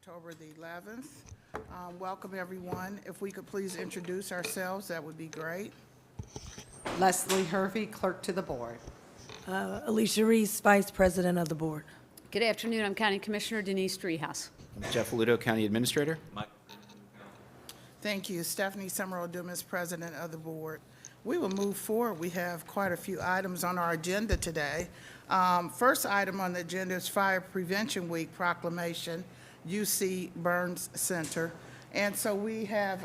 October the 11th. Welcome, everyone. If we could please introduce ourselves, that would be great. Leslie Hervey, Clerk to the Board. Alicia Reese, Vice President of the Board. Good afternoon. I'm County Commissioner Denise Driehaus. I'm Jeff Ludo, County Administrator. Thank you. Stephanie Summerall Dumas, President of the Board. We will move forward. We have quite a few items on our agenda today. First item on the agenda is Fire Prevention Week proclamation, UC Burns Center. And so we have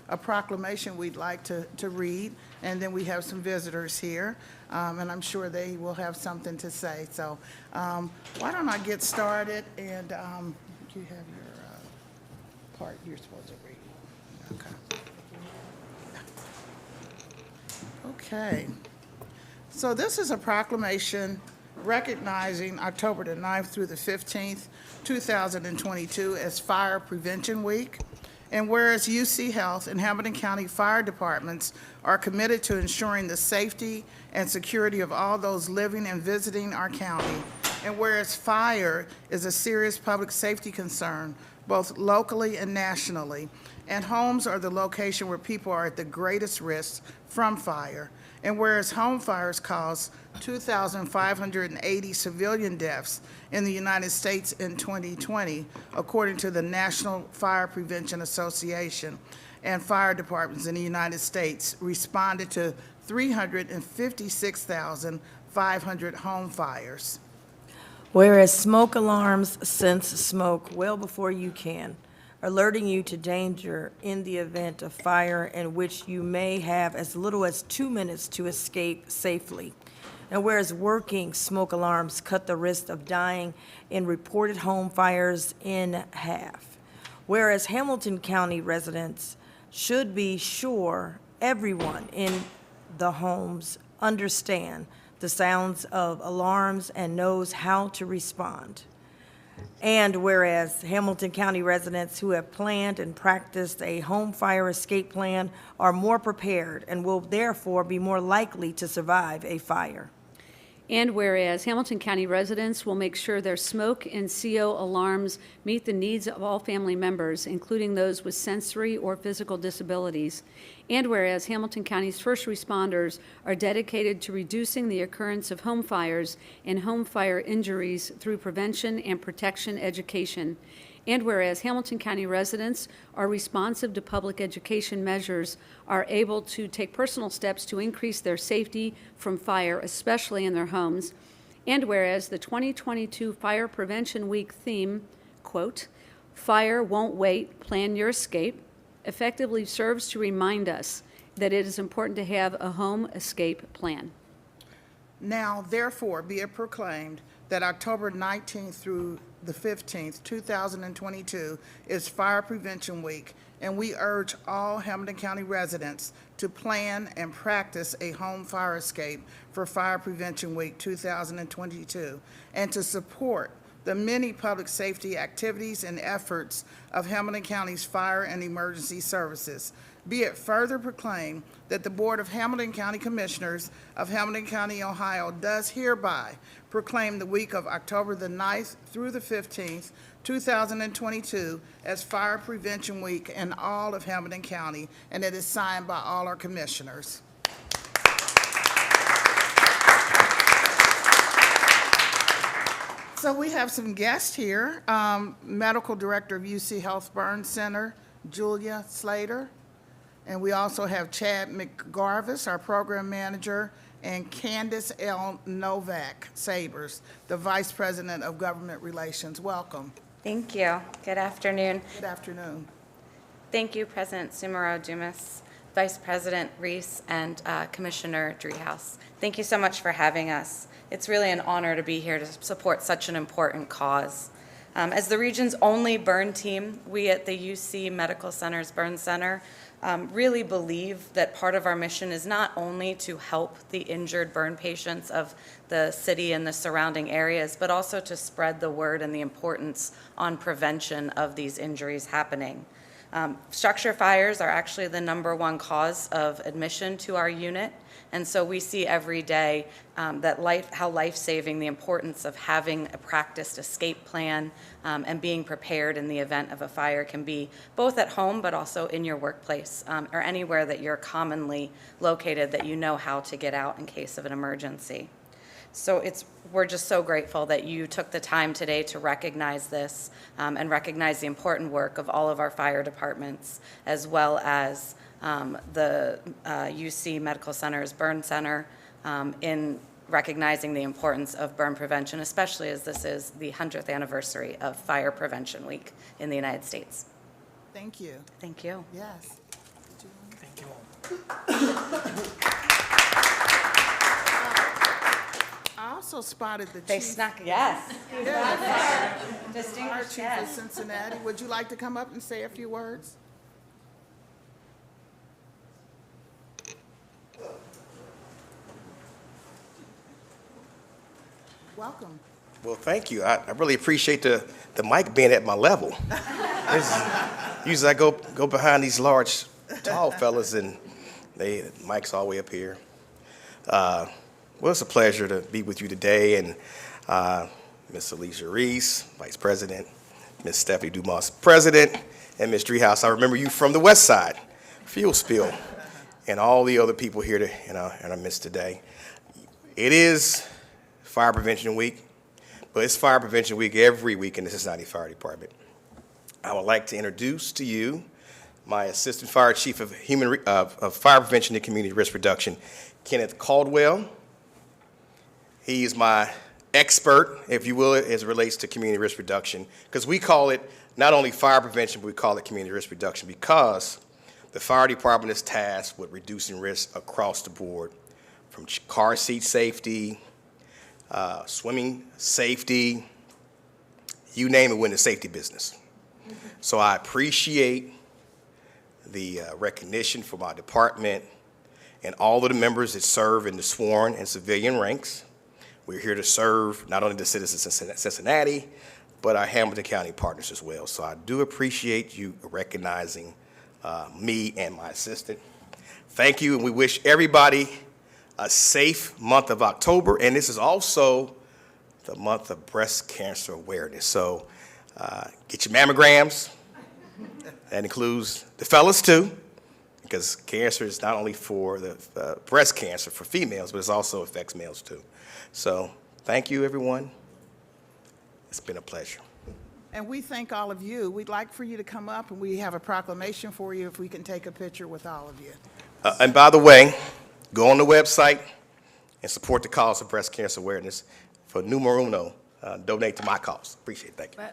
a proclamation we'd like to read, and then we have some visitors here, and I'm sure they will have something to say. So why don't I get started, and you have your part you're supposed to read. Okay. Okay. So this is a proclamation recognizing October the 9th through the 15th, 2022 as Fire Prevention Week. And whereas UC Health and Hamilton County Fire Departments are committed to ensuring the safety and security of all those living and visiting our county, and whereas fire is a serious public safety concern, both locally and nationally, and homes are the location where people are at the greatest risk from fire, and whereas home fires cause 2,580 civilian deaths in the United States in 2020, according to the National Fire Prevention Association, and fire departments in the United States responded to 356,500 home fires. Whereas smoke alarms sense smoke well before you can, alerting you to danger in the event of fire in which you may have as little as 2 minutes to escape safely. And whereas working smoke alarms cut the risk of dying in reported home fires in half. Whereas Hamilton County residents should be sure everyone in the homes understand the sounds of alarms and knows how to respond. And whereas Hamilton County residents who have planned and practiced a home fire escape plan are more prepared and will therefore be more likely to survive a fire. And whereas Hamilton County residents will make sure their smoke and CO alarms meet the needs of all family members, including those with sensory or physical disabilities. And whereas Hamilton County's first responders are dedicated to reducing the occurrence of home fires and home fire injuries through prevention and protection education. And whereas Hamilton County residents are responsive to public education measures, are able to take personal steps to increase their safety from fire, especially in their homes. And whereas the 2022 Fire Prevention Week theme, quote, "Fire won't wait, plan your escape," effectively serves to remind us that it is important to have a home escape plan. Now, therefore, be it proclaimed that October 19th through the 15th, 2022 is Fire Prevention Week, and we urge all Hamilton County residents to plan and practice a home fire escape for Fire Prevention Week 2022, and to support the many public safety activities and efforts of Hamilton County's fire and emergency services. Be it further proclaimed that the Board of Hamilton County Commissioners of Hamilton County, Ohio does hereby proclaim the week of October the 9th through the 15th, 2022 as Fire Prevention Week in all of Hamilton County, and it is signed by all our commissioners. So we have some guests here. Medical Director of UC Health Burns Center, Julia Slater. And we also have Chad McGarvis, our Program Manager, and Candace L. Novak Sabers, the Vice President of Government Relations. Welcome. Thank you. Good afternoon. Good afternoon. Thank you, President Sumero Dumas, Vice President Reese, and Commissioner Driehaus. Thank you so much for having us. It's really an honor to be here to support such an important cause. As the region's only burn team, we at the UC Medical Center's Burn Center really believe that part of our mission is not only to help the injured burn patients of the city and the surrounding areas, but also to spread the word and the importance on prevention of these injuries happening. Structure fires are actually the #1 cause of admission to our unit, and so we see every day how life-saving the importance of having a practiced escape plan and being prepared in the event of a fire can be, both at home but also in your workplace or anywhere that you're commonly located, that you know how to get out in case of an emergency. So we're just so grateful that you took the time today to recognize this and recognize the important work of all of our fire departments, as well as the UC Medical Center's Burn Center in recognizing the importance of burn prevention, especially as this is the 100th anniversary of Fire Prevention Week in the United States. Thank you. Thank you. Yes. Thank you all. I also spotted the They chief, snuck, yes. fire Distinguished chief of guest. Cincinnati. Would you like to come up and say a few words? Welcome. Well, thank you. I really appreciate the mic being at my level. Usually I go behind these large, tall fellas, and the mic's all the way up here. Well, it's a pleasure to be with you today, and Ms. Alicia Reese, Vice President, Ms. Stephanie Dumas, President, and Ms. Driehaus. I remember you from the West Side, Fuel Spill, and all the other people here in our midst today. It is Fire Prevention Week, but it's Fire Prevention Week every week in the Cincinnati Fire Department. I would like to introduce to you my Assistant Fire Chief of Fire Prevention and Community Risk Reduction, Kenneth Caldwell. He is my expert, if you will, as it relates to community risk reduction, because we call it not only fire prevention, but we call it community risk reduction because the fire department is tasked with reducing risk across the board, from car seat safety, swimming safety, you name it, we're in the safety business. So I appreciate the recognition for my department and all of the members that serve in the sworn and civilian ranks. We're here to serve not only the citizens of Cincinnati, but our Hamilton County partners as well. So I do appreciate you recognizing me and my assistant. Thank you, and we wish everybody a safe month of October, and this is also the month of breast cancer awareness. So get your mammograms. That includes the fellas too, because cancer is not only for the breast cancer for females, but it also affects males too. So thank you, everyone. It's been a pleasure. And we thank all of you. We'd like for you to come up, and we have a proclamation for you if we can take a picture with all of you. And by the way, go on the website and support the cause of breast cancer awareness. For numero uno, donate to my cause. Appreciate it. Thank you.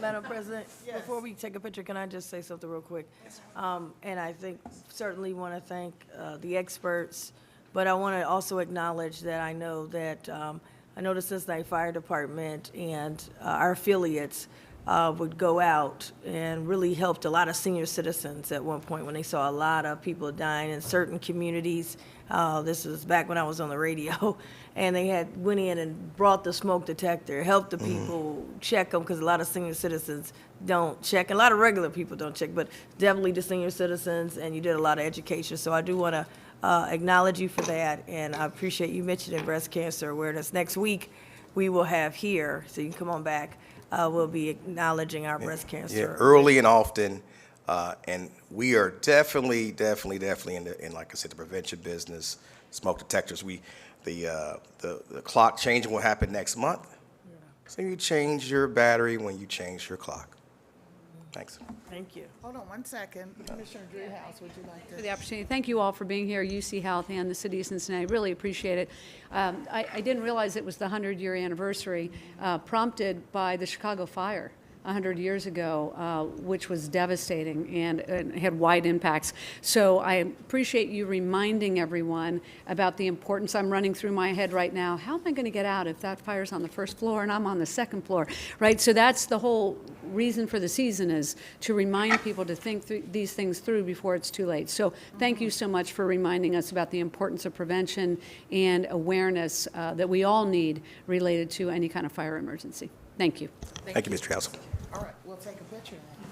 Madam President, before we take a picture, can I just say something real quick? And I think, certainly want to thank the experts, but I want to also acknowledge that I know that, I know the Cincinnati Fire Department and our affiliates would go out and really helped a lot of senior citizens at one point when they saw a lot of people dying in certain communities. This was back when I was on the radio, and they had went in and brought the smoke detector, helped the people check them, because a lot of senior citizens don't check, and a lot of regular people don't check, but definitely the senior citizens, and you did a lot of education. So I do want to acknowledge you for that, and I appreciate you mentioning breast cancer awareness. Next week, we will have here, so you can come on back, we'll be acknowledging our breast cancer. Yeah, early and often, and we are definitely in like I said, the prevention business, smoke detectors. The clock changing will happen next month. Yeah. So you change your battery when you change your clock. Thanks. Thank you. Hold on one second. Commissioner Driehaus, would you like For to? the opportunity. Thank you all for being here, UC Health and the City of Cincinnati. Really appreciate it. I didn't realize it was the 100-year anniversary prompted by the Chicago fire 100 years ago, which was devastating and had wide impacts. So I appreciate you reminding everyone about the importance. I'm running through my head right now, how am I going to get out if that fire's on the first floor and I'm on the second floor, right? So that's the whole reason for the season, is to remind people to think these things through before it's too late. So thank you so much for reminding us about the importance of prevention and awareness that we all need related to any kind of fire emergency. Thank you. Thank you, Mr. House. All right, we'll take a picture now.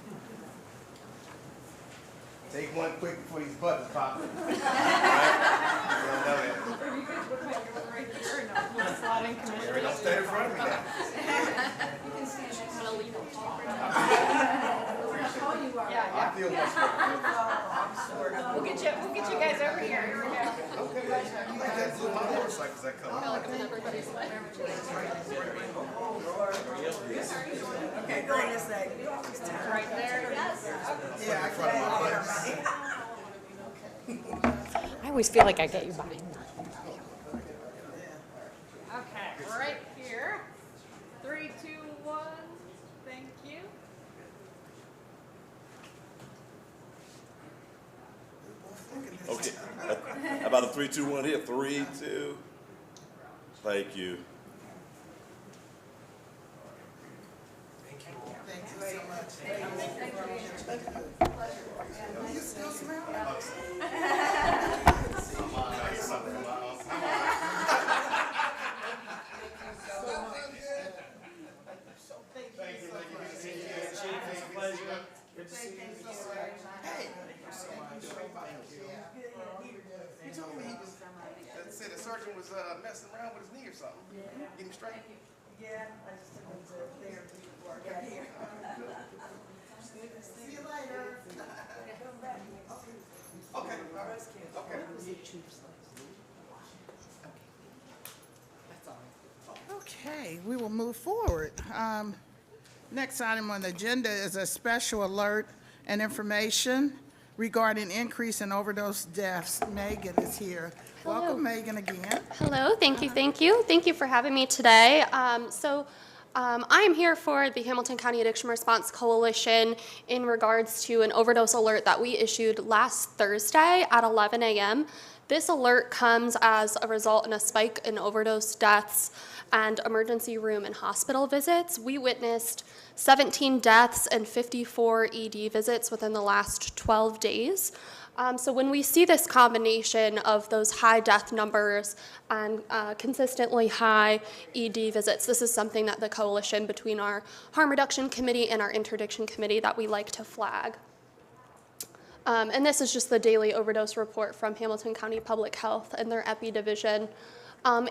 Take one quick before these buttons pop. Right? Mary, don't stay in front of me now. I feel much better. We'll get you guys over here. Here we go. Okay. You like that blue my motorcycles that come. Right there. Yes. Yeah, in front of my buttons. I always feel like I get you behind. Okay, right here. 3, 2, 1. Thank you. Okay. How about a 3, 2, 1 here? 3, 2. Thank you. Thank you so much. You still smell You told me he was, said the surgeon was messing around with his knee or something. Get him straight. Yeah, I just took him to therapy before I got here. See you later. Okay, all right. Okay. Okay, we will move forward. Next item on the agenda is a special alert and information regarding increase in overdose deaths. Megan is here. Welcome, Megan, again. Hello, thank you. Thank you for having me today. I am here for the Hamilton County Addiction Response Coalition in regards to an overdose alert that we issued last Thursday at 11 a.m. This alert comes as a result in a spike in overdose deaths and emergency room and hospital visits. We witnessed 17 deaths and 54 ED visits within the last 12 days. So when we see this combination of those high death numbers and consistently high ED visits, this is something that the coalition between our Harm Reduction Committee and our Interdiction Committee that we like to flag. And this is just the daily overdose report from Hamilton County Public Health and their EPI division.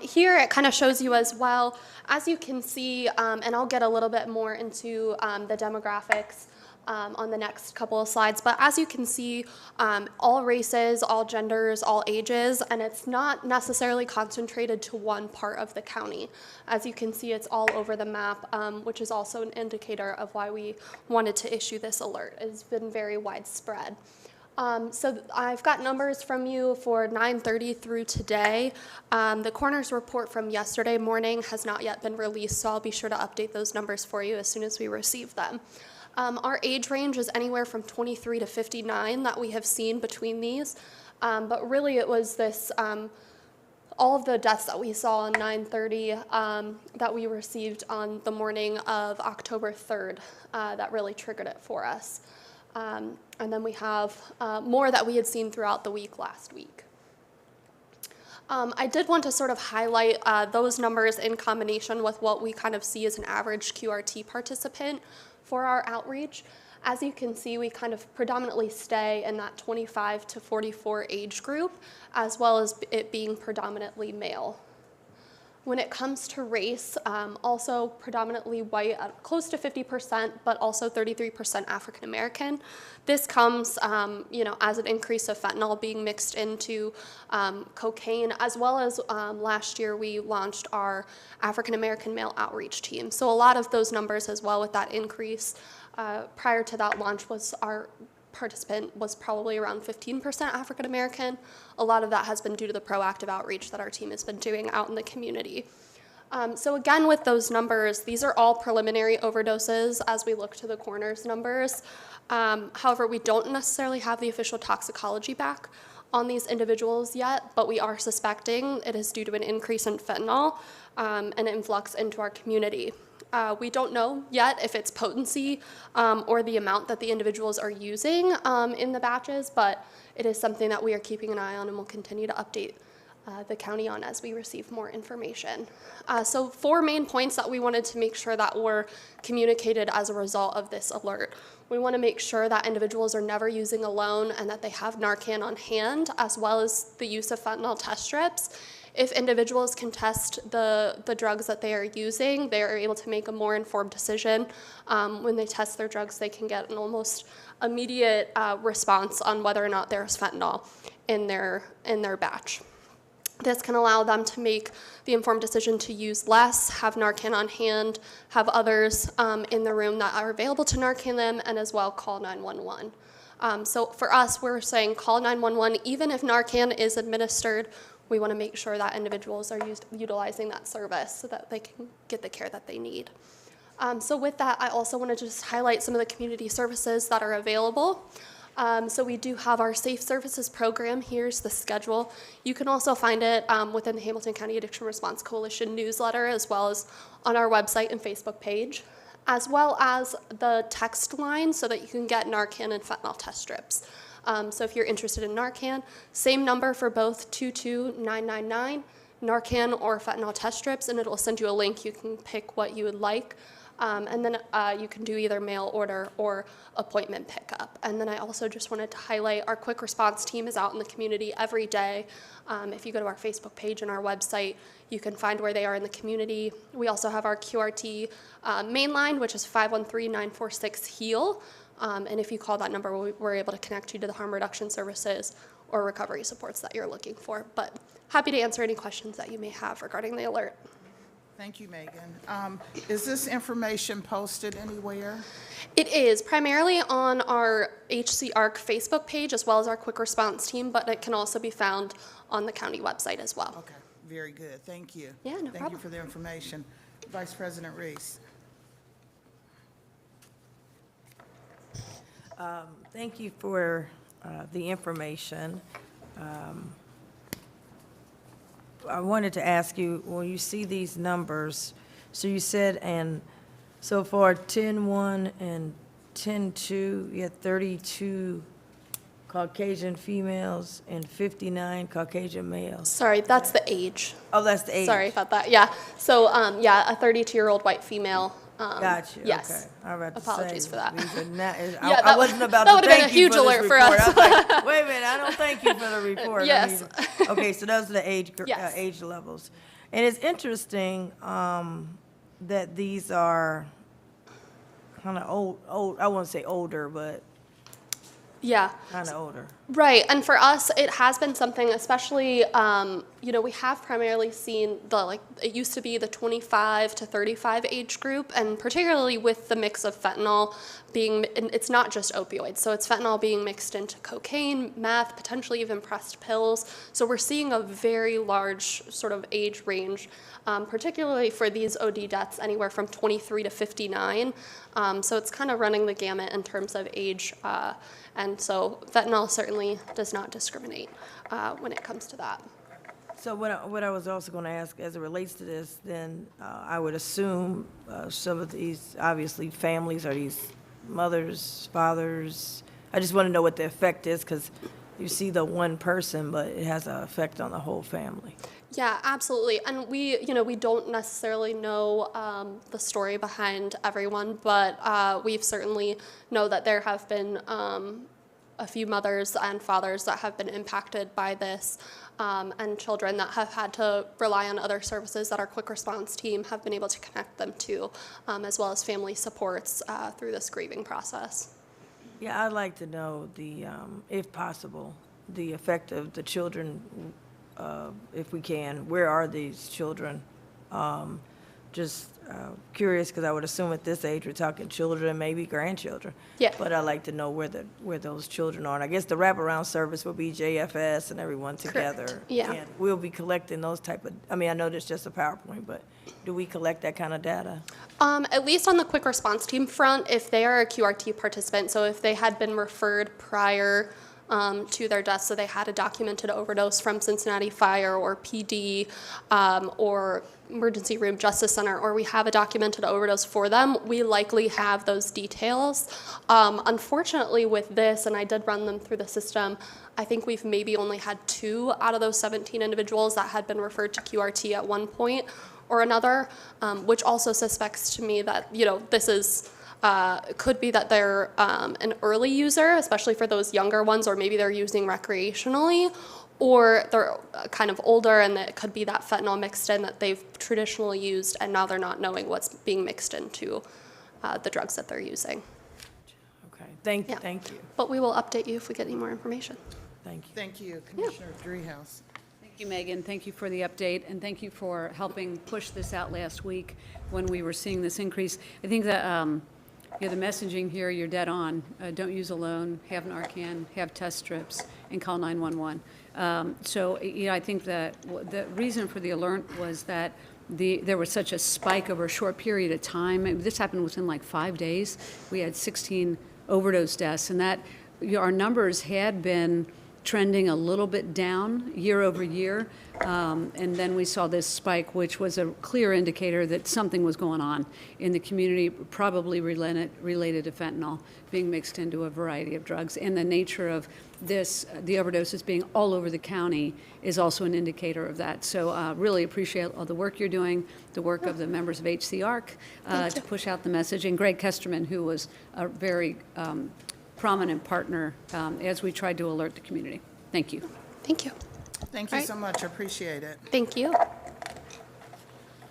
Here it kind of shows you as well, as you can see, and I'll get a little bit more into the demographics on the next couple of slides, but as you can see, all races, all genders, all ages, and it's not necessarily concentrated to one part of the county. As you can see, it's all over the map, which is also an indicator of why we wanted to issue this alert. It's been very widespread. So I've got numbers from you for 9:30 through today. The coroner's report from yesterday morning has not yet been released, so I'll be sure to update those numbers for you as soon as we receive them. Our age range is anywhere from 23 to 59 that we have seen between these, but really it was this, all of the deaths that we saw on 9:30 that we received on the morning of October 3rd that really triggered it for us. And then we have more that we had seen throughout the week last week. I did want to sort of highlight those numbers in combination with what we kind of see as an average QRT participant for our outreach. As you can see, we kind of predominantly stay in that 25 to 44 age group, as well as it being predominantly male. When it comes to race, also predominantly white, close to 50%, but also 33% African American. This comes, as an increase of fentanyl being mixed into cocaine, as well as last year we launched our African American male outreach team. So a lot of those numbers as well with that increase. Prior to that launch was our participant was probably around 15% African American. A lot of that has been due to the proactive outreach that our team has been doing out in the community. So again, with those numbers, these are all preliminary overdoses as we look to the coroner's numbers. However, we don't necessarily have the official toxicology back on these individuals yet, but we are suspecting it is due to an increase in fentanyl and influx into our community. We don't know yet if it's potency or the amount that the individuals are using in the batches, but it is something that we are keeping an eye on and will continue to update the county on as we receive more information. So 4 main points that we wanted to make sure that were communicated as a result of this alert. We want to make sure that individuals are never using alone and that they have Narcan on hand, as well as the use of fentanyl test strips. If individuals can test the drugs that they are using, they are able to make a more informed decision. When they test their drugs, they can get an almost immediate response on whether or not there's fentanyl in their batch. This can allow them to make the informed decision to use less, have Narcan on hand, have others in the room that are available to Narcan them, and as well call 911. So for us, we're saying call 911 even if Narcan is administered. We want to make sure that individuals are utilizing that service so that they can get the care that they need. So with that, I also want to just highlight some of the community services that are available. So we do have our Safe Services program. Here's the schedule. You can also find it within the Hamilton County Addiction Response Coalition newsletter, as well as on our website and Facebook page, as well as the text line so that you can get Narcan and fentanyl test strips. So if you're interested in Narcan, same number for both 22999, Narcan or fentanyl test strips, and it'll send you a link. You can pick what you would like. And then you can do either mail order or appointment pickup. And then I also just wanted to highlight our quick response team is out in the community every day. If you go to our Facebook page and our website, you can find where they are in the community. We also have our QRT main line, which is 513-946-HEAL. And if you call that number, we're able to connect you to the harm reduction services or recovery supports that you're looking for. But happy to answer any questions that you may have regarding the alert. Thank you, Megan. Is this information posted anywhere? It is primarily on our HC-ARC Facebook page as well as our quick response team, but it can also be found on the county website as well. Okay, very good. Thank you. Yeah, no Thank problem. you for the information. Vice President Reese. Thank you for the information. I wanted to ask you, when you see these numbers, so you said, and so far 10-1 and 10-2, you had 32 Caucasian females and 59 Caucasian males. Sorry, that's the age. Oh, that's the age. Sorry about that. Yeah. So, yeah, a 32-year-old white female. Got you. Yes. Okay. I was about to Apologies say, for that. these are not- Yeah, I wasn't about that to would've been thank a you huge for this alert for report. us. I was like, wait a minute, I don't thank you for the report. Yes. Okay, so those are the Yes. age levels. And it's interesting that these are kind of old, I won't say older, but Yeah. kind of older. Right, and for us, it has been something, especially, we have primarily seen it used to be the 25 to 35 age group, and particularly with the mix of fentanyl and it's not just opioids, so it's fentanyl being mixed into cocaine, meth, potentially even pressed pills. So we're seeing a very large sort of age range, particularly for these OD deaths, anywhere from 23 to 59. So it's kind of running the gamut in terms of age. And so fentanyl certainly does not discriminate when it comes to that. So what I was also going to ask, as it relates to this, then I would assume some of these, obviously, families, are these mothers, fathers? I just want to know what the effect is, because you see the one person, but it has an effect on the whole family. Yeah, absolutely. And we don't necessarily know the story behind everyone, but we've certainly know that there have been a few mothers and fathers that have been impacted by this, and children that have had to rely on other services that our quick response team have been able to connect them to, as well as family supports through this grieving process. Yeah, I'd like to know if possible, the effect of the children, if we can. Where are these children? Just curious, because I would assume at this age we're talking children, maybe grandchildren. Yeah. But I'd like to know where those children are. And I guess the wraparound service will be JFS and everyone together. Correct. Yeah. And we'll be collecting those type of, I know that's just a PowerPoint, but do we collect that kind of data? At least on the quick response team front, if they are a QRT participant, so if they had been referred prior to their deaths. So they had a documented overdose from Cincinnati Fire or PD or Emergency Room Justice Center, or we have a documented overdose for them, we likely have those details. Unfortunately with this, and I did run them through the system, I think we've maybe only had 2 out of those 17 individuals that had been referred to QRT at one point or another, which also suspects to me that, this is, could be that they're an early user, especially for those younger ones, or maybe they're using recreationally, or they're kind of older and it could be that fentanyl mixed in that they've traditionally used and now they're not knowing what's being mixed into the drugs that they're using. Okay, thank you, Yeah. thank you, But we will update you if we get any more information. thank you. Thank you, Commissioner Dreehouse. Thank you, Megan. Thank you for the update, and thank you for helping push this out last week when we were seeing this increase. I think that, the messaging here, you're dead on. Don't use alone, have Narcan, have test strips, and call 911. So, I think that the reason for the alert was that there was such a spike over a short period of time. This happened within like 5 days. We had 16 overdose deaths, and that our numbers had been trending a little bit down year over year, and then we saw this spike, which was a clear indicator that something was going on in the community, probably related to fentanyl being mixed into a variety of drugs. And the nature of this, the overdoses being all over the county, is also an indicator of that. So really appreciate all the work you're doing, the work of the members of HCARC to push out the message, and Greg Kesterman, who was a very prominent partner as we tried to alert the community. Thank you. Thank you. Thank you so much, appreciate it. Thank you.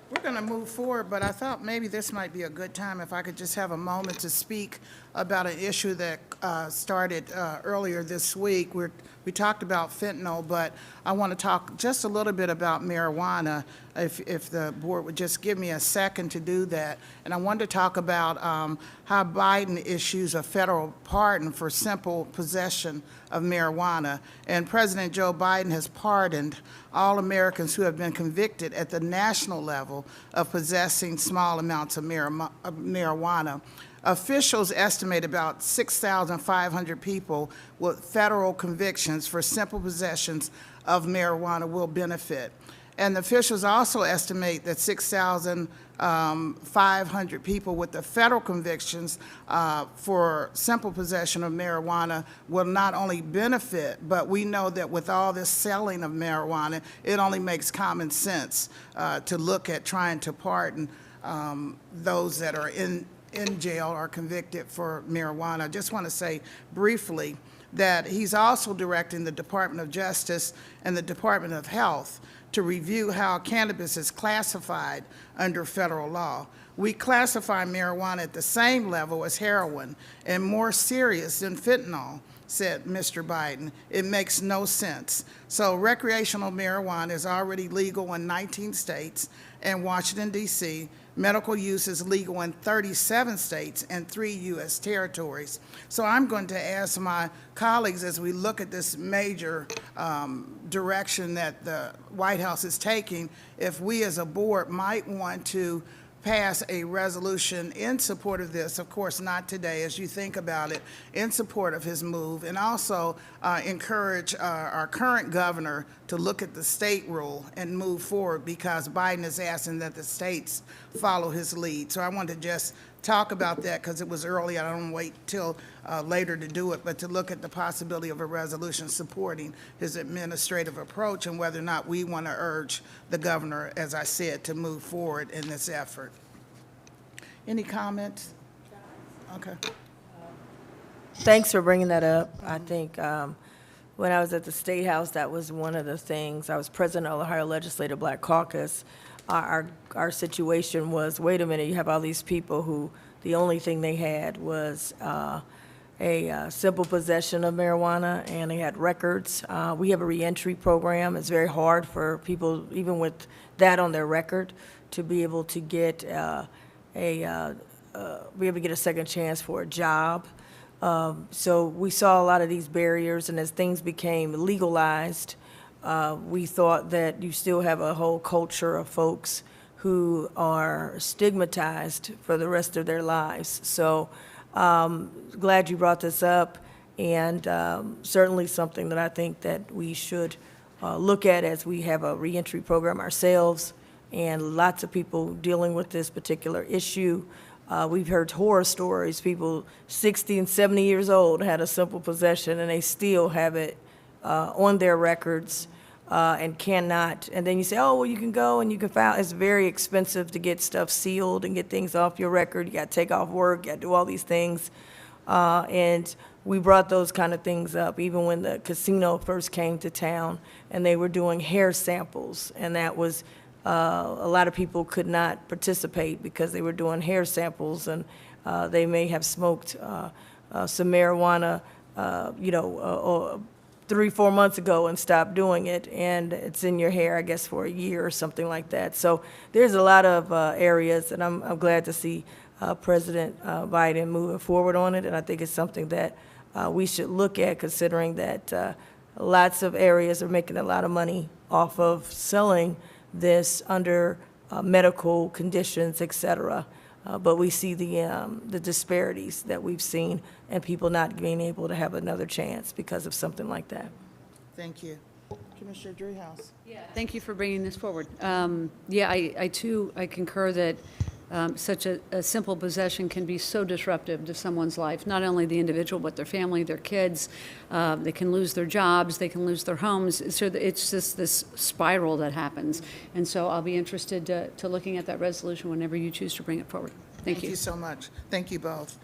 We're going to move forward, but I thought maybe this might be a good time if I could just have a moment to speak about an issue that started earlier this week. We talked about fentanyl, but I want to talk just a little bit about marijuana, if the board would just give me a second to do that. And I wanted to talk about how Biden issues a federal pardon for simple possession of marijuana. And President Joe Biden has pardoned all Americans who have been convicted at the national level of possessing small amounts of marijuana. Officials estimate about 6,500 people with federal convictions for simple possessions of marijuana will benefit. And the officials also estimate that 6,500 people with the federal convictions for simple possession of marijuana will not only benefit, but we know that with all this selling of marijuana, it only makes common sense to look at trying to pardon those that are in jail or convicted for marijuana. I just want to say briefly that he's also directing the Department of Justice and the Department of Health to review how cannabis is classified under federal law. We classify marijuana at the same level as heroin and more serious than fentanyl, said Mr. Biden. It makes no sense. So recreational marijuana is already legal in 19 states and Washington, D.C. Medical use is legal in 37 states and 3 U.S. territories. So I'm going to ask my colleagues, as we look at this major direction that the White House is taking, if we as a board might want to pass a resolution in support of this, of course not today as you think about it, in support of his move, and also encourage our current governor to look at the state rule and move forward, because Biden is asking that the states follow his lead. So I want to just talk about that because it was early. I don't want to wait till later to do it, but to look at the possibility of a resolution supporting his administrative approach and whether or not we want to urge the governor, as I said, to move forward in this effort. Any comments? Okay. Thanks for bringing that up. I think when I was at the State House, that was one of the things. I was president of the Ohio Legislative Black Caucus. Our situation was, wait a minute, you have all these people who the only thing they had was a simple possession of marijuana, and they had records. We have a reentry program. It's very hard for people, even with that on their record, to be able to get a second chance for a job. So we saw a lot of these barriers, and as things became legalized, we thought that you still have a whole culture of folks who are stigmatized for the rest of their lives. So glad you brought this up, and certainly something that I think that we should look at as we have a reentry program ourselves, and lots of people dealing with this particular issue. We've heard horror stories, people 60 and 70 years old had a simple possession, and they still have it on their records and cannot. And then you say, oh, well, you can go and you can file. It's very expensive to get stuff sealed and get things off your record. You got to take off work, you got to do all these things. And we brought those kind of things up even when the casino first came to town, and they were doing hair samples, and that was a lot of people could not participate because they were doing hair samples, and they may have smoked some marijuana, 3-4 months ago and stopped doing it, and it's in your hair, I guess, for a year or something like that. So there's a lot of areas, and I'm glad to see President Biden moving forward on it, and I think it's something that we should look at, considering that lots of areas are making a lot of money off of selling this under medical conditions, et cetera. But we see the disparities that we've seen and people not being able to have another chance because of something like that. Thank you. Commissioner Dreehouse. Thank you for bringing this forward. I too concur that such a simple possession can be so disruptive to someone's life, not only the individual, but their family, their kids. They can lose their jobs, they can lose their homes. So it's just this spiral that happens. And so I'll be interested to looking at that resolution whenever you choose to bring it forward. Thank you. Thank you so much. Thank you both.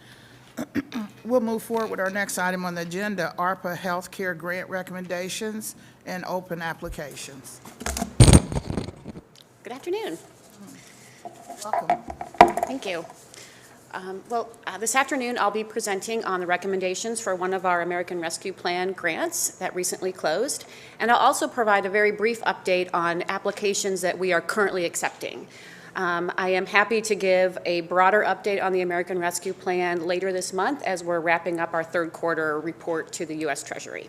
We'll move forward with our next item on the agenda, ARPA Healthcare Grant Recommendations and Open Applications. Good afternoon. Welcome. Thank you. This afternoon I'll be presenting on the recommendations for one of our American Rescue Plan grants that recently closed, and I'll also provide a very brief update on applications that we are currently accepting. I am happy to give a broader update on the American Rescue Plan later this month as we're wrapping up our third quarter report to the U.S. Treasury.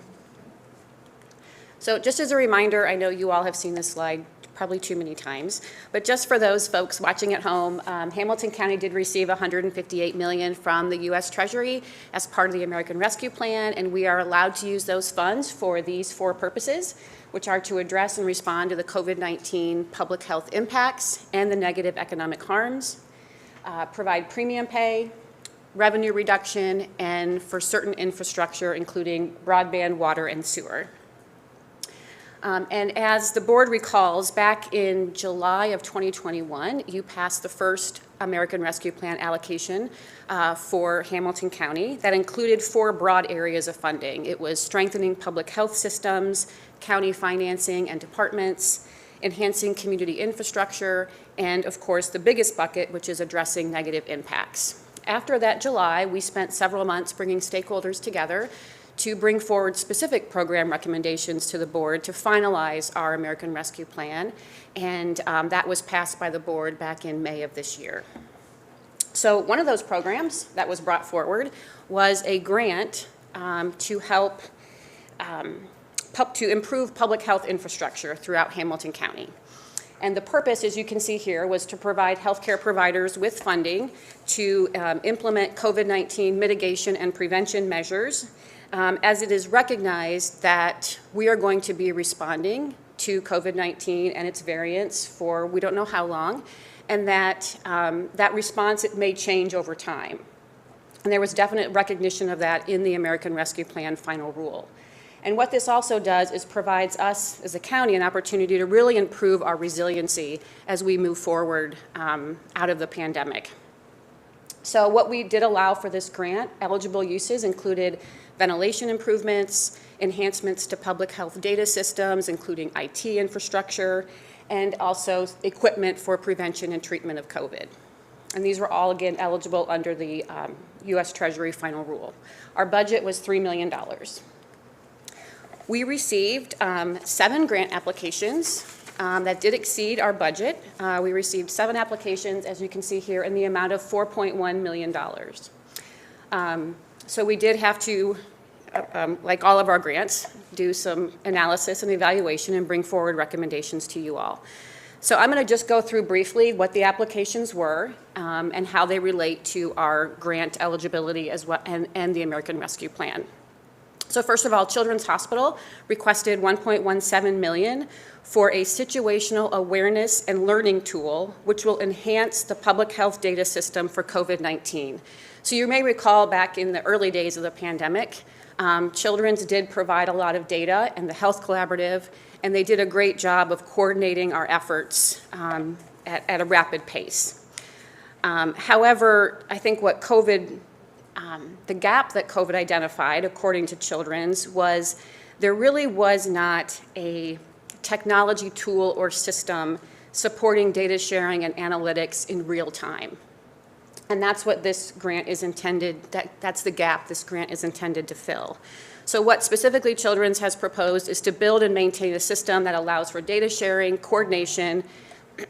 So just as a reminder, I know you all have seen this slide probably too many times, but just for those folks watching at home, Hamilton County did receive $158 million from the U.S. Treasury as part of the American Rescue Plan, and we are allowed to use those funds for these 4 purposes, which are to address and respond to the COVID-19 public health impacts and the negative economic harms, provide premium pay, revenue reduction, and for certain infrastructure, including broadband, water, and sewer. And as the board recalls, back in July of 2021, you passed the first American Rescue Plan allocation for Hamilton County that included 4 broad areas of funding. It was strengthening public health systems, county financing and departments, enhancing community infrastructure, and of course the biggest bucket, which is addressing negative impacts. After that July, we spent several months bringing stakeholders together to bring forward specific program recommendations to the board to finalize our American Rescue Plan, and that was passed by the board back in May of this year. So one of those programs that was brought forward was a grant to help to improve public health infrastructure throughout Hamilton County. And the purpose, as you can see here, was to provide healthcare providers with funding to implement COVID-19 mitigation and prevention measures, as it is recognized that we are going to be responding to COVID-19 and its variants for we don't know how long, and that that response, it may change over time. And there was definite recognition of that in the American Rescue Plan final rule. And what this also does is provides us as a county an opportunity to really improve our resiliency as we move forward out of the pandemic. So what we did allow for this grant, eligible uses included ventilation improvements, enhancements to public health data systems, including IT infrastructure, and also equipment for prevention and treatment of COVID. And these were all, again, eligible under the U.S. Treasury final rule. Our budget was $3 million. We received 7 grant applications that did exceed our budget. We received 7 applications, as you can see here, in the amount of $4.1 million. So we did have to, like all of our grants, do some analysis and evaluation and bring forward recommendations to you all. So I'm going to just go through briefly what the applications were and how they relate to our grant eligibility as well and the American Rescue Plan. So first of all, Children's Hospital requested $1.17 million for a situational awareness and learning tool, which will enhance the public health data system for COVID-19. So you may recall back in the early days of the pandemic, Children's did provide a lot of data, and the Health Collaborative, and they did a great job of coordinating our efforts at a rapid pace. However, I think what the gap that COVID identified, according to Children's, was there really was not a technology tool or system supporting data sharing and analytics in real time. And that's what this grant is intended, that's the gap this grant is intended to fill. So what specifically Children's has proposed is to build and maintain a system that allows for data sharing, coordination,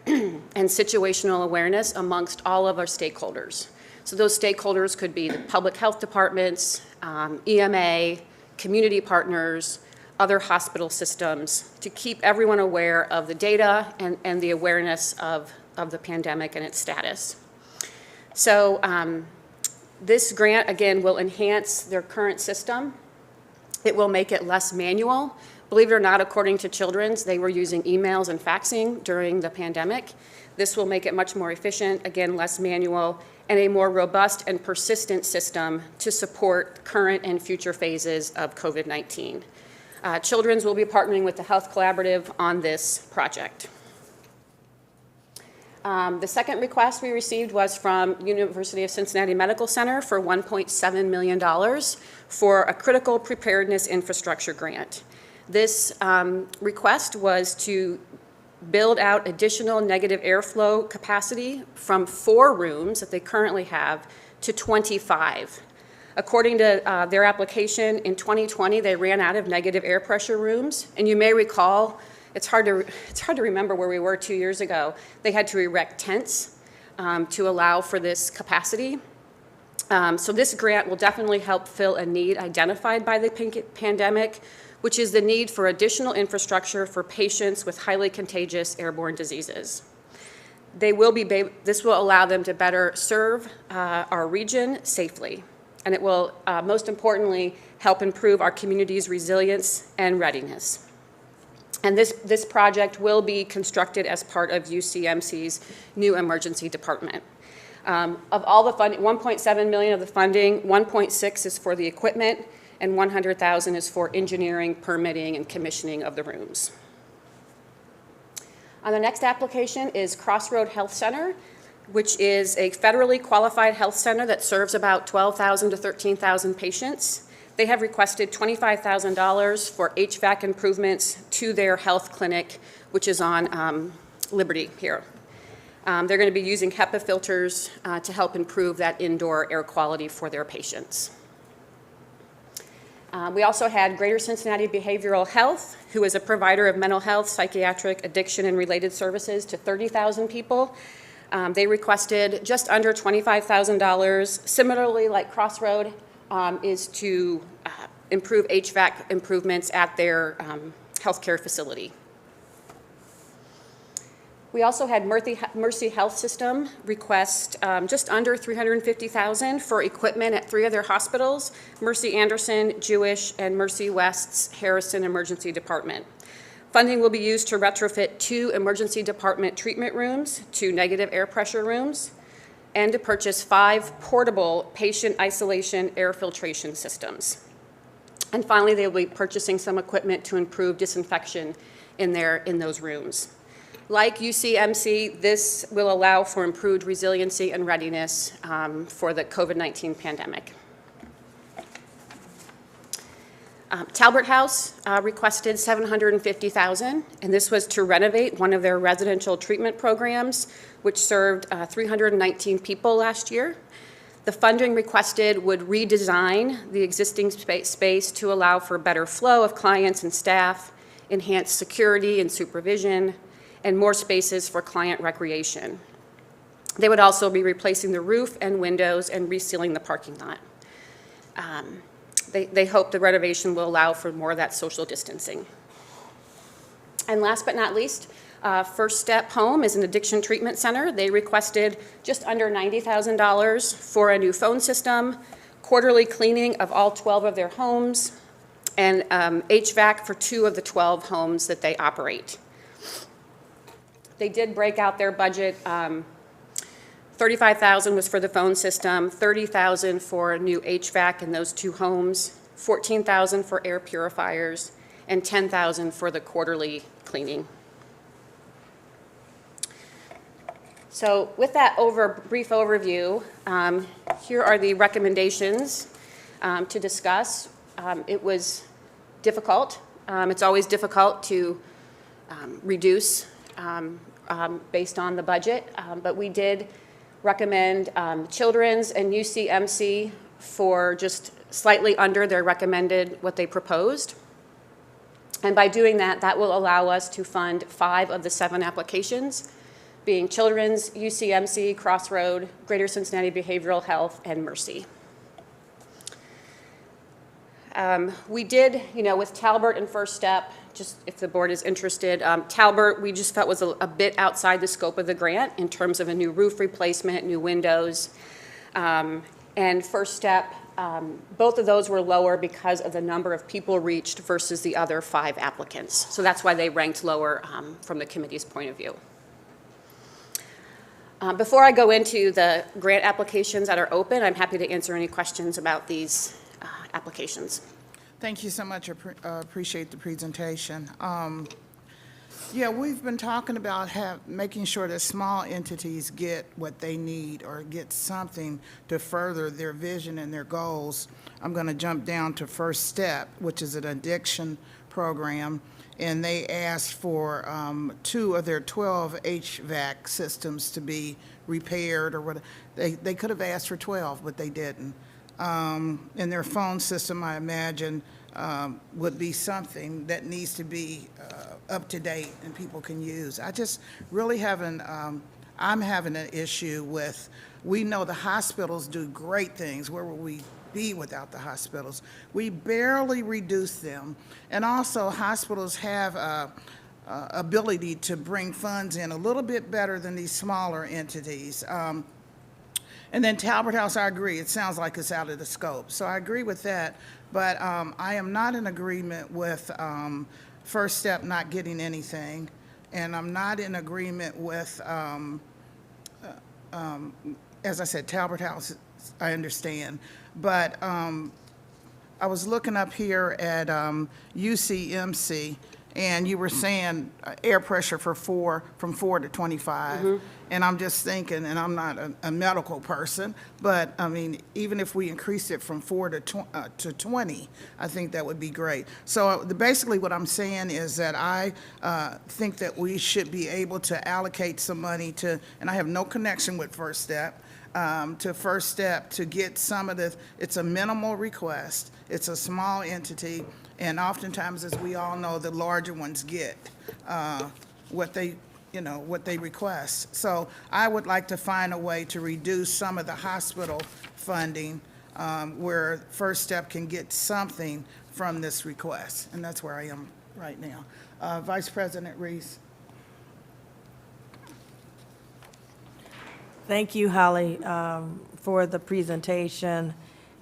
and situational awareness amongst all of our stakeholders. So those stakeholders could be the public health departments, EMA, community partners, other hospital systems, to keep everyone aware of the data and the awareness of the pandemic and its status. So this grant, again, will enhance their current system. It will make it less manual. Believe it or not, according to Children's, they were using emails and faxing during the pandemic. This will make it much more efficient, again, less manual, and a more robust and persistent system to support current and future phases of COVID-19. Children's will be partnering with the Health Collaborative on this project. The second request we received was from University of Cincinnati Medical Center for $1.7 million for a critical preparedness infrastructure grant. This request was to build out additional negative airflow capacity from 4 rooms that they currently have to 25. According to their application, in 2020, they ran out of negative air pressure rooms. And you may recall, it's hard to remember where we were 2 years ago. They had to erect tents to allow for this capacity. So this grant will definitely help fill a need identified by the pandemic, which is the need for additional infrastructure for patients with highly contagious airborne diseases. This will allow them to better serve our region safely, and it will, most importantly, help improve our community's resilience and readiness. And this project will be constructed as part of UCMC's new emergency department. Of all the funding, $1.7 million of the funding, $1.6 is for the equipment, and $100,000 is for engineering, permitting, and commissioning of the rooms. The next application is Crossroad Health Center, which is a federally qualified health center that serves about 12,000 to 13,000 patients. They have requested $25,000 for HVAC improvements to their health clinic, which is on Liberty here. They're going to be using HEPA filters to help improve that indoor air quality for their patients. We also had Greater Cincinnati Behavioral Health, who is a provider of mental health, psychiatric, addiction, and related services to 30,000 people. They requested just under $25,000. Similarly, like Crossroad, is to improve HVAC improvements at their healthcare facility. We also had Mercy Health System request just under $350,000 for equipment at 3 of their hospitals, Mercy Anderson, Jewish, and Mercy West's Harrison Emergency Department. Funding will be used to retrofit 2 emergency department treatment rooms to negative air pressure rooms, and to purchase 5 portable patient isolation air filtration systems. And finally, they will be purchasing some equipment to improve disinfection in those rooms. Like UCMC, this will allow for improved resiliency and readiness for the COVID-19 pandemic. Talbert House requested $750,000, and this was to renovate one of their residential treatment programs, which served 319 people last year. The funding requested would redesign the existing space to allow for better flow of clients and staff, enhanced security and supervision, and more spaces for client recreation. They would also be replacing the roof and windows and resealing the parking lot. They hope the renovation will allow for more of that social distancing. And last but not least, First Step Home is an addiction treatment center. They requested just under $90,000 for a new phone system, quarterly cleaning of all 12 of their homes, and HVAC for 2 of the 12 homes that they operate. They did break out their budget. $35,000 was for the phone system, $30,000 for new HVAC in those 2 homes, $14,000 for air purifiers, and $10,000 for the quarterly cleaning. So with that brief overview, here are the recommendations to discuss. It was difficult. It's always difficult to reduce based on the budget, but we did recommend Children's and UCMC for just slightly under their recommended what they proposed. And by doing that, that will allow us to fund 5 of the 7 applications, being Children's, UCMC, Crossroad, Greater Cincinnati Behavioral Health, and Mercy. We did, with Talbert and First Step, just if the board is interested, Talbert we just felt was a bit outside the scope of the grant in terms of a new roof replacement, new windows. And First Step, both of those were lower because of the number of people reached versus the other 5 applicants. So that's why they ranked lower from the committee's point of view. Before I go into the grant applications that are open, I'm happy to answer any questions about these applications. Thank you so much. Appreciate the presentation. Yeah, we've been talking about making sure that small entities get what they need or get something to further their vision and their goals. I'm going to jump down to First Step, which is an addiction program, and they asked for 2 of their 12 HVAC systems to be repaired or what. They could have asked for 12, but they didn't. And their phone system, I imagine, would be something that needs to be up to date and people can use. I just really I'm having an issue with, we know the hospitals do great things. Where would we be without the hospitals? We barely reduce them. And also hospitals have ability to bring funds in a little bit better than these smaller entities. And then Talbert House, I agree, it sounds like it's out of the scope. So I agree with that, but I am not in agreement with First Step not getting anything, and I'm not in agreement with, as I said, Talbert House, I understand. But I was looking up here at UCMC, and you were saying air pressure from 4 to 25. Mm-hmm. And I'm just thinking, and I'm not a medical person, but I mean, even if we increase it from 4 to 20, I think that would be great. So basically what I'm saying is that I think that we should be able to allocate some money to, and I have no connection with First Step, to First Step to get some of the, it's a minimal request, it's a small entity, and oftentimes, as we all know, the larger ones get what they request. So I would like to find a way to reduce some of the hospital funding where First Step can get something from this request, and that's where I am right now. Vice President Reese. Thank you, Holly, for the presentation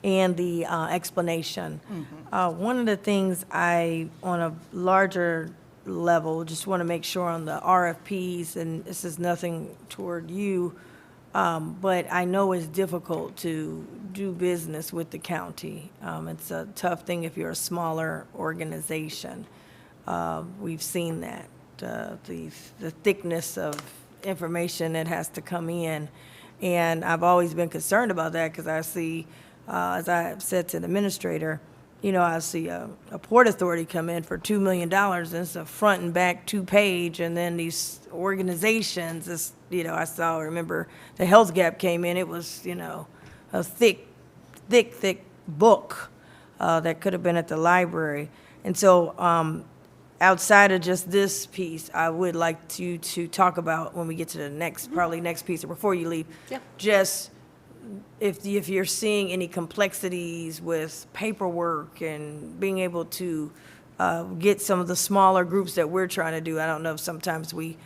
and the explanation. Mm-hmm. One of the things on a larger level, just want to make sure on the RFPs, and this is nothing toward you, but I know it's difficult to do business with the county. It's a tough thing if you're a smaller organization. We've seen that, the thickness of information that has to come in. And I've always been concerned about that because I see, as I have said to the administrator, I see a Port Authority come in for $2 million, and it's a front and back 2-page, and then these organizations, remember the Health Gap came in, it was, a thick book that could have been at the library. And so outside of just this piece, I would like you to talk about, when we get to the probably next piece, or before you leave, just if you're seeing any complexities with paperwork and being able to get some of the smaller groups that we're trying to do. I don't know if sometimes we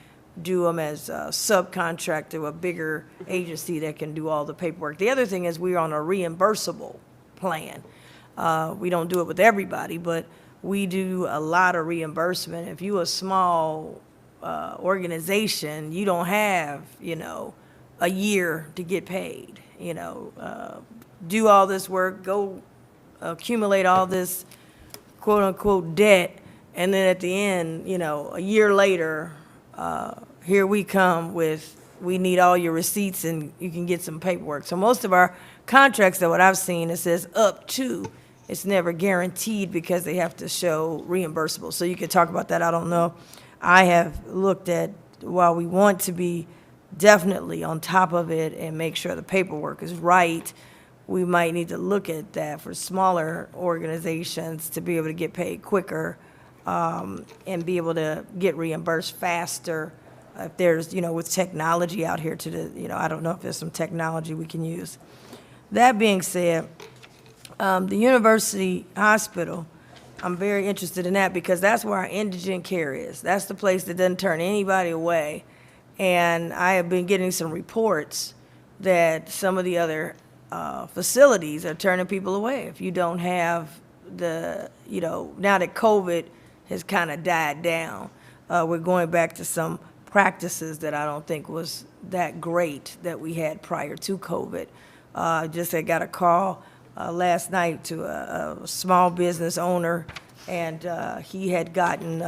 do them as a subcontract to a bigger agency that can do all the paperwork. The other thing is we're on a reimbursable plan. We don't do it with everybody, but we do a lot of reimbursement. If you're a small organization, you don't have, a year to get paid, do all this work, go accumulate all this quote-unquote debt, and then at the end, a year later, here we come with, we need all your receipts and you can get some paperwork. So most of our contracts, that what I've seen, it says up to, it's never guaranteed because they have to show reimbursable. So you could talk about that, I don't know. I have looked at, while we want to be definitely on top of it and make sure the paperwork is right, we might need to look at that for smaller organizations to be able to get paid quicker, and be able to get reimbursed faster. If there's, with technology out here I don't know if there's some technology we can use. That being said, the University Hospital, I'm very interested in that because that's where our indigent care is. That's the place that doesn't turn anybody away. And I have been getting some reports that some of the other facilities are turning people away. If you don't have now that COVID has kind of died down, we're going back to some practices that I don't think was that great that we had prior to COVID. I got a call last night to a small business owner, and he had gotten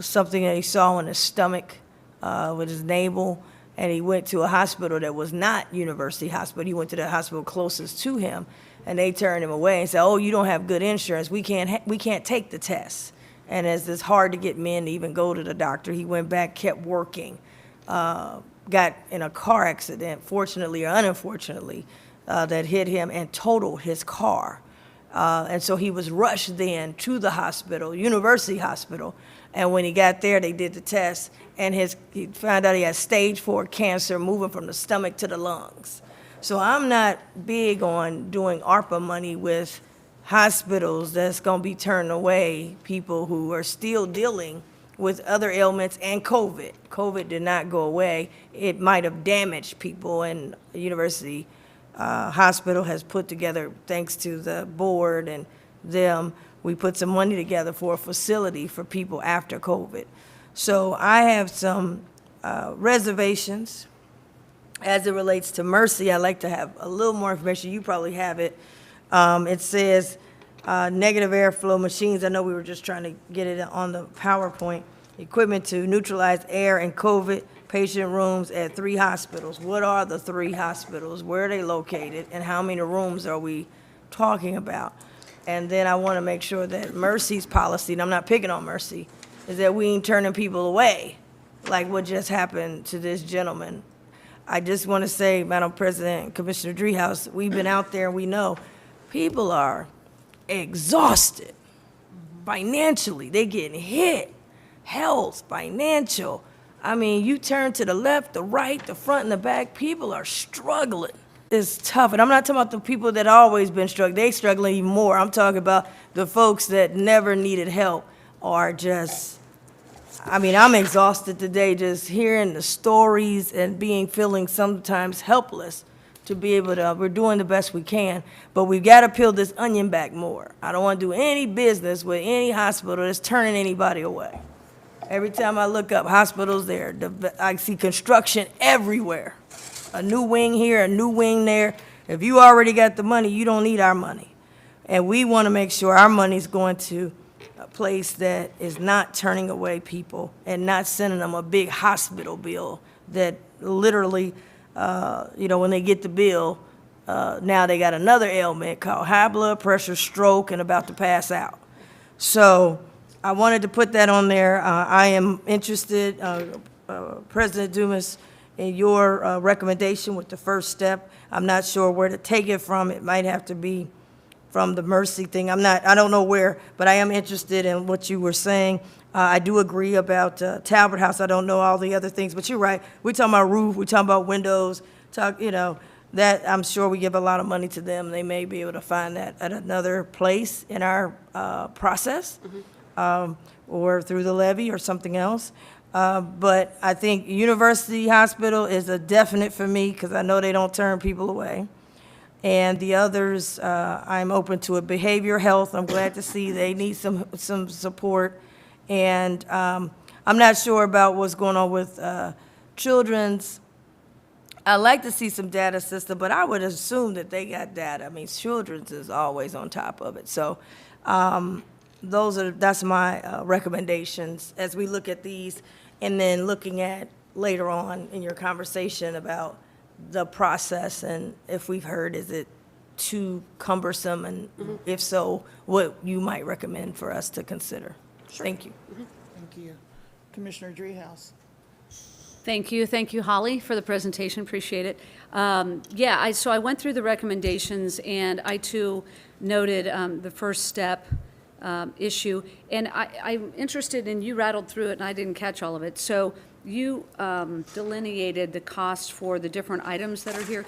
something that he saw in his stomach with his navel, and he went to a hospital that was not University Hospital. He went to the hospital closest to him, and they turned him away and said, "Oh, you don't have good insurance. We can't take the tests." And as it's hard to get men to even go to the doctor, he went back, kept working, got in a car accident, fortunately or unfortunately, that hit him and totaled his car. And so he was rushed then to the hospital, University Hospital, and when he got there, they did the test, and he found out he had stage 4 cancer moving from the stomach to the lungs. So I'm not big on doing ARPA money with hospitals that's going to be turning away people who are still dealing with other ailments and COVID. COVID did not go away. It might have damaged people, and the University Hospital has put together, thanks to the board and them, we put some money together for a facility for people after COVID. So I have some reservations as it relates to Mercy. I'd like to have a little more information. You probably have it. It says negative airflow machines. I know we were just trying to get it on the PowerPoint. Equipment to neutralize air and COVID patient rooms at 3 hospitals. What are the 3 hospitals? Where are they located? And how many rooms are we talking about? And then I want to make sure that Mercy's policy, and I'm not picking on Mercy, is that we ain't turning people away like what just happened to this gentleman. I just want to say, Madam President, Commissioner Driehaus, we've been out there and we know people are exhausted financially. They're getting hit. Health, financial. I mean, you turn to the left, the right, the front, and the back, people are struggling. It's tough. And I'm not talking about the people that always been struggling. They struggling even more. I'm talking about the folks that never needed help are just, I'm exhausted today just hearing the stories and feeling sometimes helpless to be able to, we're doing the best we can, but we've got to peel this onion back more. I don't want to do any business with any hospital that's turning anybody away. Every time I look up hospitals there, I see construction everywhere. A new wing here, a new wing there. If you already got the money, you don't need our money. And we want to make sure our money's going to a place that is not turning away people and not sending them a big hospital bill that literally, when they get the bill, now they got another ailment called high blood pressure, stroke, and about to pass out. So I wanted to put that on there. I am interested, President Dumas, in your recommendation with the first step. I'm not sure where to take it from. It might have to be from the Mercy thing. I don't know where, but I am interested in what you were saying. I do agree about Talbot House. I don't know all the other things, but you're right. We're talking about roof, we're talking about windows, that I'm sure we give a lot of money to them. They may be able to find that at another place in our process. Or through the levy or something else. But I think University Hospital is a definite for me because I know they don't turn people away. And the others, I'm open to it. Behavior health, I'm glad to see they need some support. And I'm not sure about what's going on with children's. I'd like to see some data system, but I would assume that they got data. I mean, children's is always on top of it. So that's my recommendations as we look at these, and then looking at later on in your conversation about the process, and if we've heard, is it too cumbersome, and if so, what you might recommend for us to consider. Thank you. Thank you. Commissioner Dreehouse. Thank you, Holly, for the presentation, appreciate it. So I went through the recommendations, and I too noted the first step issue, and I'm interested in, you rattled through it, and I didn't catch all of it. So you delineated the cost for the different items that are here.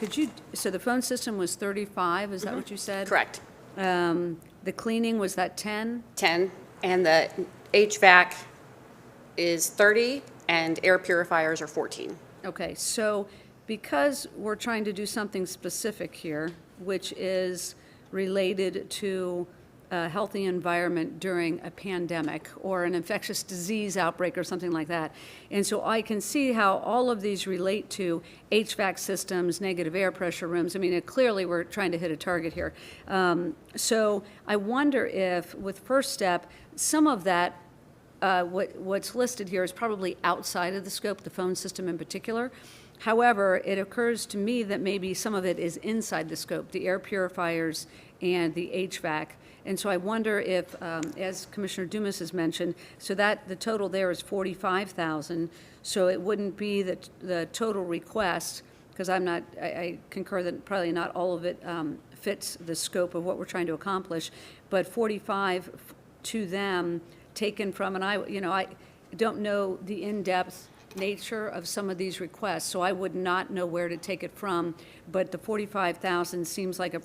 So the phone system was 35, is that what you said? Correct. The cleaning, was that 10? 10, and the HVAC is 30, and air purifiers are 14. Okay, so because we're trying to do something specific here, which is related to a healthy environment during a pandemic or an infectious disease outbreak or something like that. And so I can see how all of these relate to HVAC systems, negative air pressure rooms. I mean, clearly we're trying to hit a target here. So I wonder if with First Step, some of that, what's listed here is probably outside of the scope, the phone system in particular. However, it occurs to me that maybe some of it is inside the scope, the air purifiers and the HVAC. And so I wonder if, as Commissioner Dumas has mentioned, so that the total there is $45,000. So it wouldn't be the total request, because I concur that probably not all of it fits the scope of what we're trying to accomplish, but 45 to them taken from, and I don't know the in-depth nature of some of these requests, so I would not know where to take it from, but the 45,000 seems like a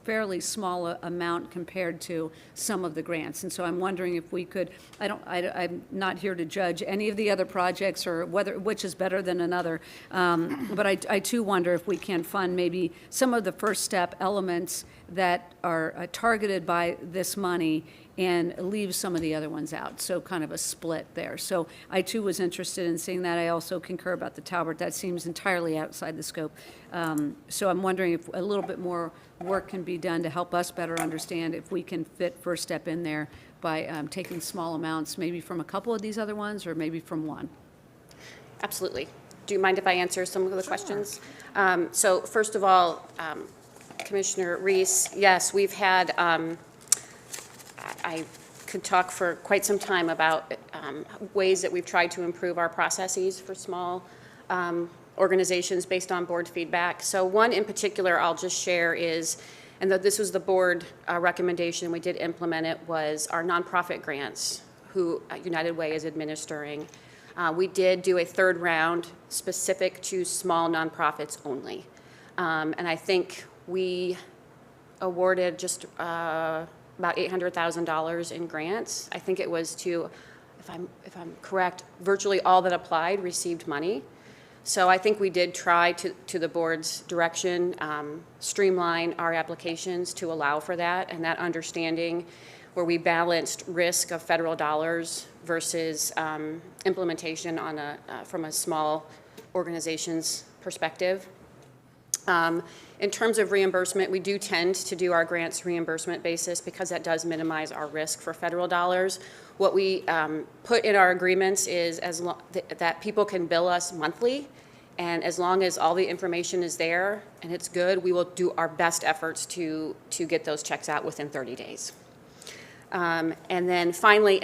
fairly small amount compared to some of the grants. And so I'm wondering if we could, I'm not here to judge any of the other projects or which is better than another, but I too wonder if we can fund maybe some of the First Step elements that are targeted by this money and leave some of the other ones out, so kind of a split there. So I too was interested in seeing that. I also concur about the Talbert. That seems entirely outside the scope. So I'm wondering if a little bit more work can be done to help us better understand if we can fit First Step in there by taking small amounts, maybe from a couple of these other ones or maybe from one. Absolutely. Do you mind if I answer some of the questions? So first of all, Commissioner Reese, yes, we've had, I could talk for quite some time about ways that we've tried to improve our processes for small organizations based on board feedback. So one in particular I'll just share is, and that this was the board recommendation, we did implement it, was our nonprofit grants, who United Way is administering. We did do a third round specific to small nonprofits only. And I think we awarded just about $800,000 in grants. I think it was to, if I'm correct, virtually all that applied received money. So I think we did try to the board's direction, streamline our applications to allow for that, and that understanding where we balanced risk of federal dollars versus implementation on from a small organization's perspective. In terms of reimbursement, we do tend to do our grants reimbursement basis because that does minimize our risk for federal dollars. What we put in our agreements is that people can bill us monthly, and as long as all the information is there and it's good, we will do our best efforts to get those checks out within 30 days. And then finally,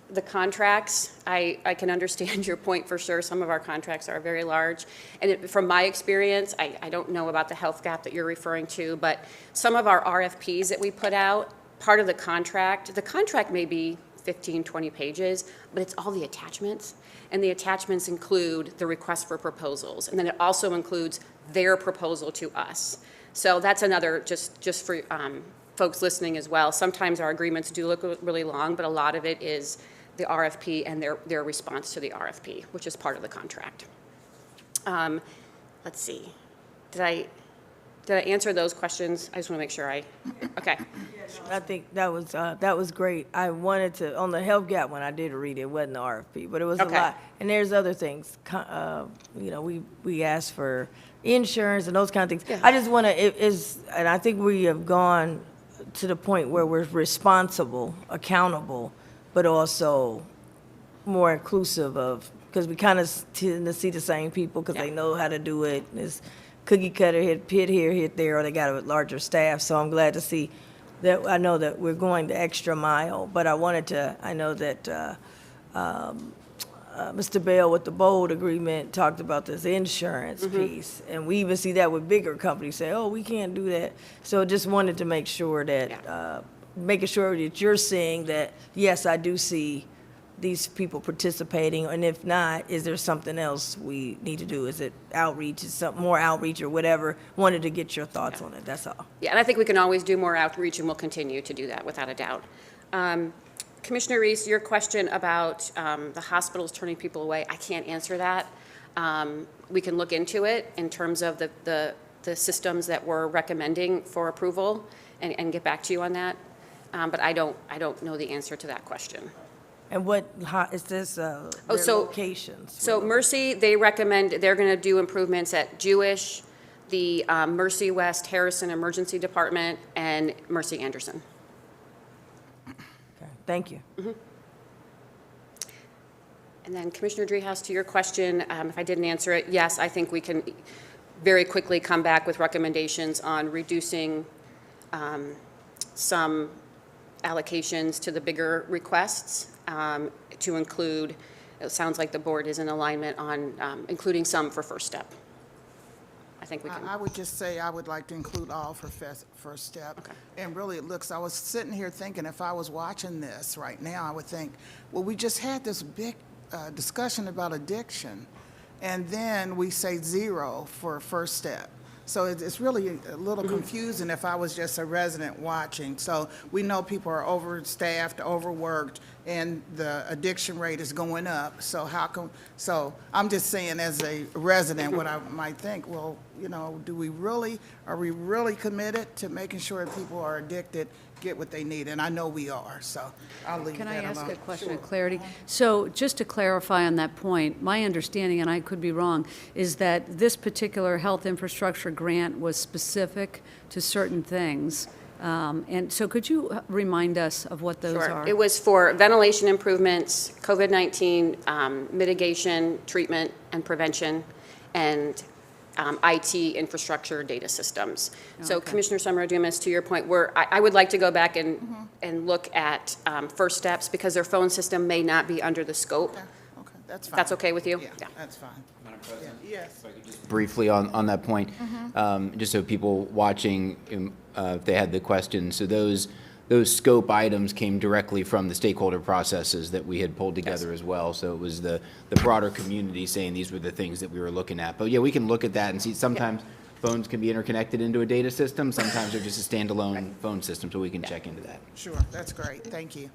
the contracts, I can understand your point for sure. Some of our contracts are very large. And from my experience, I don't know about the health gap that you're referring to, but some of our RFPs that we put out, part of the contract may be 15, 20 pages, but it's all the attachments. And the attachments include the request for proposals. And then it also includes their proposal to us. So that's another, just for folks listening as well. Sometimes our agreements do look really long, but a lot of it is the RFP and their response to the RFP, which is part of the contract. Let's see, Did I answer those questions? I just want to make sure okay. I think that was great. I wanted to, on the health gap one, I did read it, wasn't the RFP, but it was a Okay. lot. And there's other things, we asked for insurance and those kind of things. Yeah. I just want to, and I think we have gone to the point where we're responsible, accountable, but also more inclusive of, because we kind of tend to see the same people because they know how to do it. It's cookie cutter, hit here, hit there, or they got a larger staff. So I'm glad to see that. I know that we're going the extra mile, but I know that Mr. Bell with the Bold agreement talked about this insurance piece. And we even see that with bigger companies say, oh, we can't do that. So just wanted to make sure that, making sure that you're seeing that, yes, I do see these people participating, and if not, is there something else we need to do? Is it outreach, is something more outreach or whatever? Wanted to get your thoughts on it, that's all. Yeah, and I think we can always do more outreach, and we'll continue to do that without a doubt. Commissioner Reese, your question about the hospitals turning people away, I can't answer that. We can look into it in terms of the systems that we're recommending for approval and get back to you on that. But I don't know the answer to that question. And what, is this, their locations? So Mercy, they recommend, they're going to do improvements at Jewish, the Mercy West Harrison Emergency Department, and Mercy Anderson. Okay, thank you. And then Commissioner Dreehouse, to your question, if I didn't answer it, yes, I think we can very quickly come back with recommendations on reducing some allocations to the bigger requests to include, it sounds like the board is in alignment on including some for First Step. I think we can. I would just say I would like to include all for First Step. Okay. And really, I was sitting here thinking, if I was watching this right now, I would think, well, we just had this big discussion about addiction, and then we say 0 for First Step. So it's really a little confusing if I was just a resident watching. So we know people are overstaffed, overworked, and the addiction rate is going up. So so I'm just saying, as a resident, what I might think, well, are we really committed to making sure that people are addicted get what they need? And I know we are, so I'll leave that Can alone. I ask a question of clarity? So just to clarify on that point, my understanding, and I could be wrong, is that this particular health infrastructure grant was specific to certain things. And so could you remind us of what those Sure. are? It was for ventilation improvements, COVID-19 mitigation, treatment, and prevention, and IT infrastructure data systems. So Okay. Commissioner Summer-Dumas, to your point, I would like to go back and look at First Steps because their phone system may not be under the scope. Okay, that's fine. That's okay with you? Yeah, that's fine. Madam President? Yes. Briefly on that point, just so people watching, if they had the question, so those scope items came directly from the stakeholder processes that we had pulled together as well. So it was the broader community saying these were the things that we were looking at. But yeah, we can look at that and see, sometimes phones can be interconnected into a data system, sometimes they're just a standalone phone system, so we can check into that. Sure, that's great. Thank you.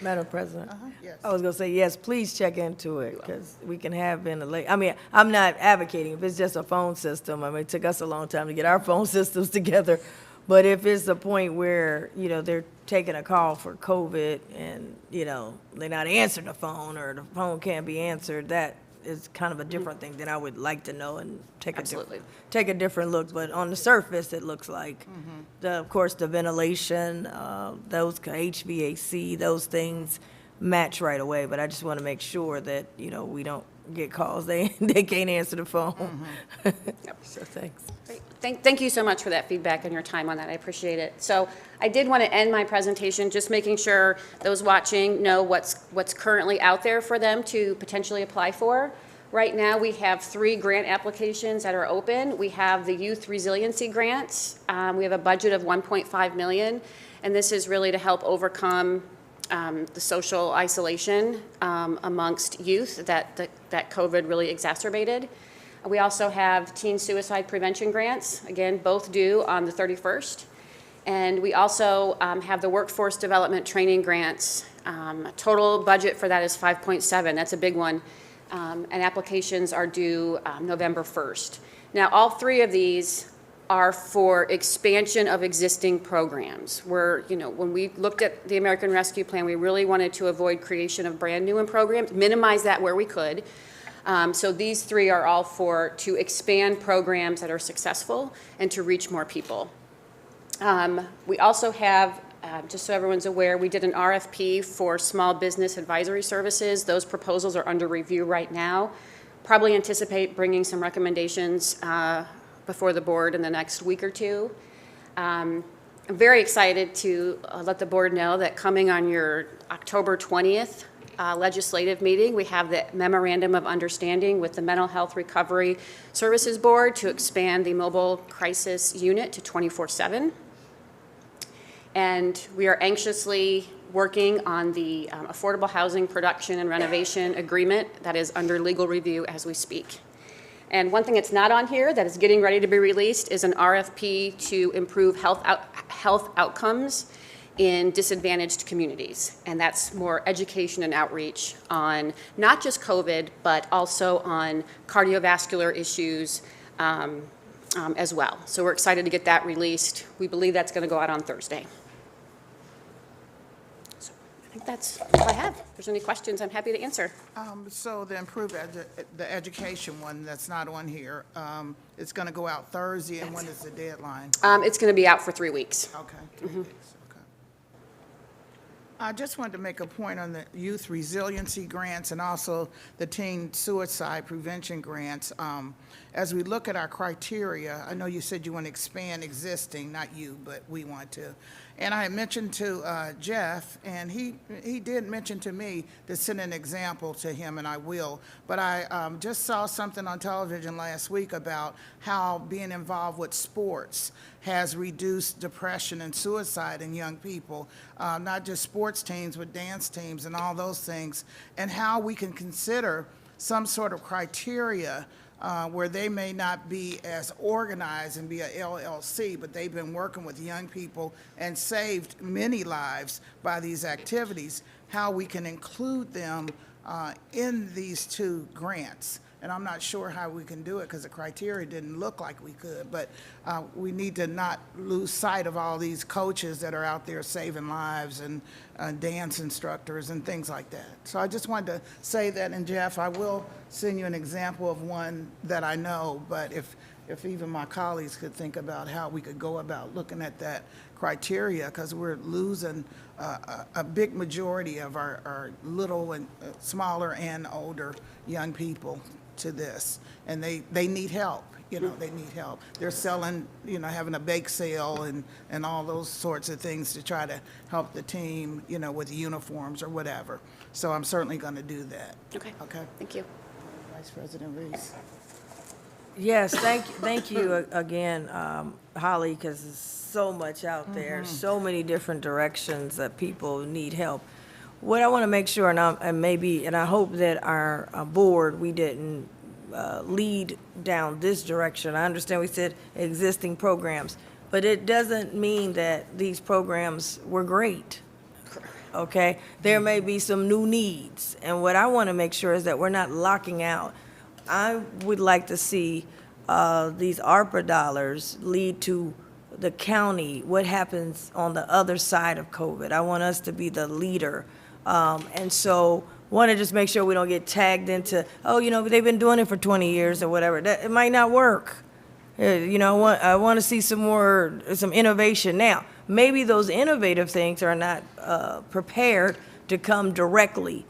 Madam President? Yes. I was going to say, yes, please check into it, because we can have ventilation. I mean, I'm not advocating, if it's just a phone system, I mean, it took us a long time to get our phone systems together. But if it's the point where, they're taking a call for COVID and, they're not answering the phone or the phone can't be answered, that is kind of a different thing that I would like to know and take a different look. But on the surface, it looks like, of course, the ventilation, those HVAC, those things match right away. But I just want to make sure that, we don't get calls, they can't answer the phone. So thanks. Great. Thank you so much for that feedback and your time on that. I appreciate it. So I did want to end my presentation just making sure those watching know what's currently out there for them to potentially apply for. Right now, we have 3 grant applications that are open. We have the Youth Resiliency Grants. We have a budget of $1.5 million, and this is really to help overcome the social isolation amongst youth that COVID really exacerbated. We also have teen suicide prevention grants, again, both due on the 31st. And we also have the workforce development training grants. Total budget for that is 5.7. That's a big one. And applications are due November 1st. Now, all 3 of these are for expansion of existing programs. When we looked at the American Rescue Plan, we really wanted to avoid creation of brand-new programs, minimize that where we could. So these three are all to expand programs that are successful and to reach more people. We also have, just so everyone's aware, we did an RFP for small business advisory services. Those proposals are under review right now. Probably anticipate bringing some recommendations before the board in the next week or two. I'm very excited to let the board know that coming on your October 20th legislative meeting, we have the Memorandum of Understanding with the Mental Health Recovery Services Board to expand the mobile crisis unit to 24/7. And we are anxiously working on the Affordable Housing Production and Renovation Agreement that is under legal review as we speak. And one thing that's not on here that is getting ready to be released is an RFP to improve health outcomes in disadvantaged communities. And that's more education and outreach on not just COVID, but also on cardiovascular issues as well. So we're excited to get that released. We believe that's going to go out on Thursday. I think that's all I have. If there's any questions, I'm happy to answer. So the the education one that's not on here, it's going to go out Thursday, and when is the deadline? It's going to be out for 3 weeks. Okay, 3 weeks, okay. I just wanted to make a point on the youth resiliency grants and also the teen suicide prevention grants. As we look at our criteria, I know you said you want to expand existing, not you, but we want to. And I had mentioned to Jeff, and he did mention to me to send an example to him, and I will. But I just saw something on television last week about how being involved with sports has reduced depression and suicide in young people, not just sports teams, but dance teams and all those things, and how we can consider some sort of criteria where they may not be as organized and be a LLC, but they've been working with young people and saved many lives by these activities, how we can include them in these two grants. And I'm not sure how we can do it because the criteria didn't look like we could, but we need to not lose sight of all these coaches that are out there saving lives and dance instructors and things like that. So I just wanted to say that, and Jeff, I will send you an example of one that I know, but if even my colleagues could think about how we could go about looking at that criteria, because we're losing a big majority of our little and smaller and older young people to this, and they need help. They need help. They're selling, having a bake sale and all those sorts of things to try to help the team, with uniforms or whatever. So I'm certainly going to do that. Okay. Okay. Thank you. Vice President Reese. Yes, thank you again, Holly, because there's so much out there, so many different directions that people need help. What I want to make sure, and I hope that our board, we didn't lead down this direction. I understand we said existing programs, but it doesn't mean that these programs were great. Okay? There may be some new needs, and what I want to make sure is that we're not locking out. I would like to see these ARPA dollars lead to the county, what happens on the other side of COVID. I want us to be the leader. And so want to just make sure we don't get tagged into, they've been doing it for 20 years or whatever. It might not work. I want to see some innovation. Now, maybe those innovative things are not prepared to come directly.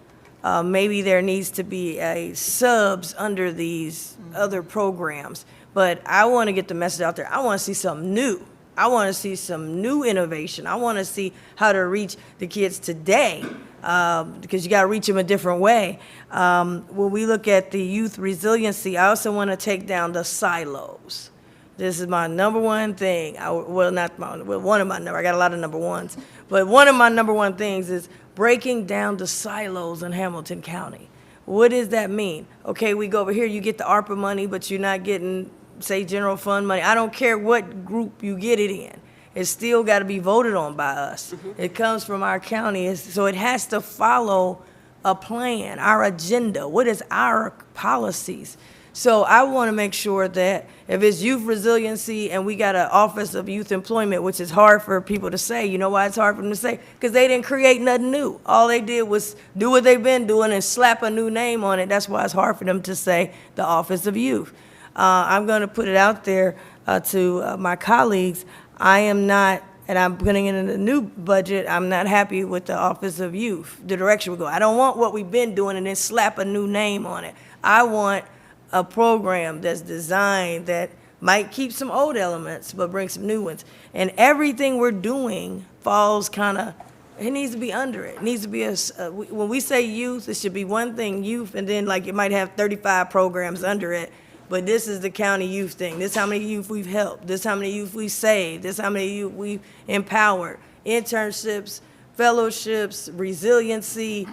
Maybe there needs to be a subs under these other programs. But I want to get the message out there. I want to see something new. I want to see some new innovation. I want to see how to reach the kids today, because you got to reach them a different way. When we look at the youth resiliency, I also want to take down the silos. This is my number one thing. I got a lot of number ones, but one of my number one things is breaking down the silos in Hamilton County. What does that mean? Okay, we go over here, you get the ARPA money, but you're not getting, say, general fund money. I don't care what group you get it in. It's still got to be voted on by us. It comes from our county, so it has to follow a plan, our agenda. What is our policies? So I want to make sure that if it's youth resiliency and we got an Office of Youth Employment, which is hard for people to say, you know why it's hard for them to say? Because they didn't create nothing new. All they did was do what they've been doing and slap a new name on it. That's why it's hard for them to say the Office of Youth. I'm going to put it out there to my colleagues. I am not, and I'm putting it in the new budget, I'm not happy with the Office of Youth, the direction we go. I don't want what we've been doing and then slap a new name on it. I want a program that's designed that might keep some old elements but bring some new ones. And everything we're doing falls kind of, it needs to be under it. It needs to be when we say youth, it should be one thing, youth, and then like it might have 35 programs under it. But this is the county youth thing. This is how many youth we've helped. This is how many youth we've saved. This is how many youth we've empowered. Internships, fellowships, resiliency,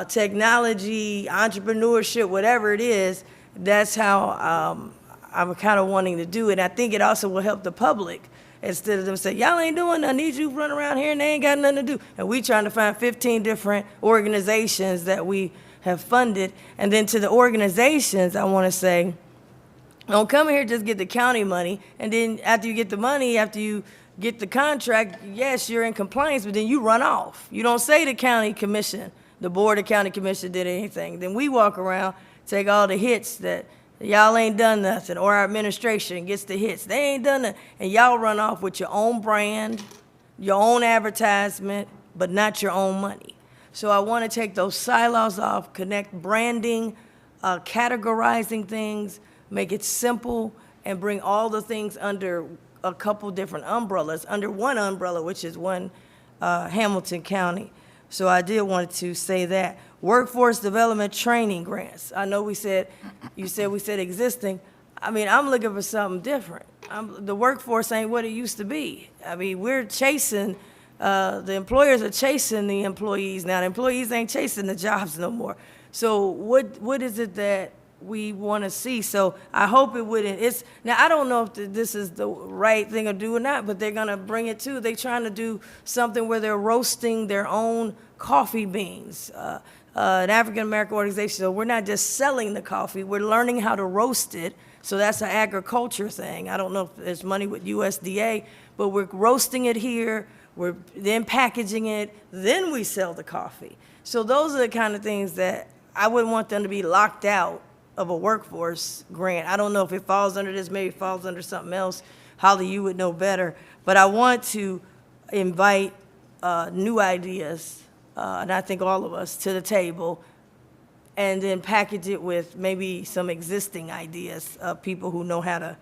technology, entrepreneurship, whatever it is. That's how I'm kind of wanting to do it. I think it also will help the public instead of them saying, y'all ain't doing nothing. These youth run around here and they ain't got nothing to do. And we trying to find 15 different organizations that we have funded. And then to the organizations, I want to say, don't come here just get the county money. And then after you get the money, after you get the contract, yes, you're in compliance, but then you run off. You don't say the county commission, the board of county commission did anything. Then we walk around, take all the hits that y'all ain't done nothing, or our administration gets the hits. They ain't done nothing. And y'all run off with your own brand, your own advertisement, but not your own money. So I want to take those silos off, connect branding, categorizing things, make it simple, and bring all the things under a couple different umbrellas, under one umbrella, which is one Hamilton County. So I did want to say that. Workforce development training grants. I know you said we said existing. I mean, I'm looking for something different. The workforce ain't what it used to be. I mean, we're chasing, the employers are chasing the employees now. The employees ain't chasing the jobs no more. So what is it that we want to see? So I hope it wouldn't, now I don't know if this is the right thing to do or not, but they're going to bring it to, they're trying to do something where they're roasting their own coffee beans. An African-American organization, so we're not just selling the coffee, we're learning how to roast it. So that's an agriculture thing. I don't know if there's money with USDA, but we're roasting it here, we're then packaging it, then we sell the coffee. So those are the kind of things that I wouldn't want them to be locked out of a workforce grant. I don't know if it falls under this, maybe it falls under something else. Holly, you would know better. But I want to invite new ideas, and I think all of us, to the table, and then package it with maybe some existing ideas of people who know how to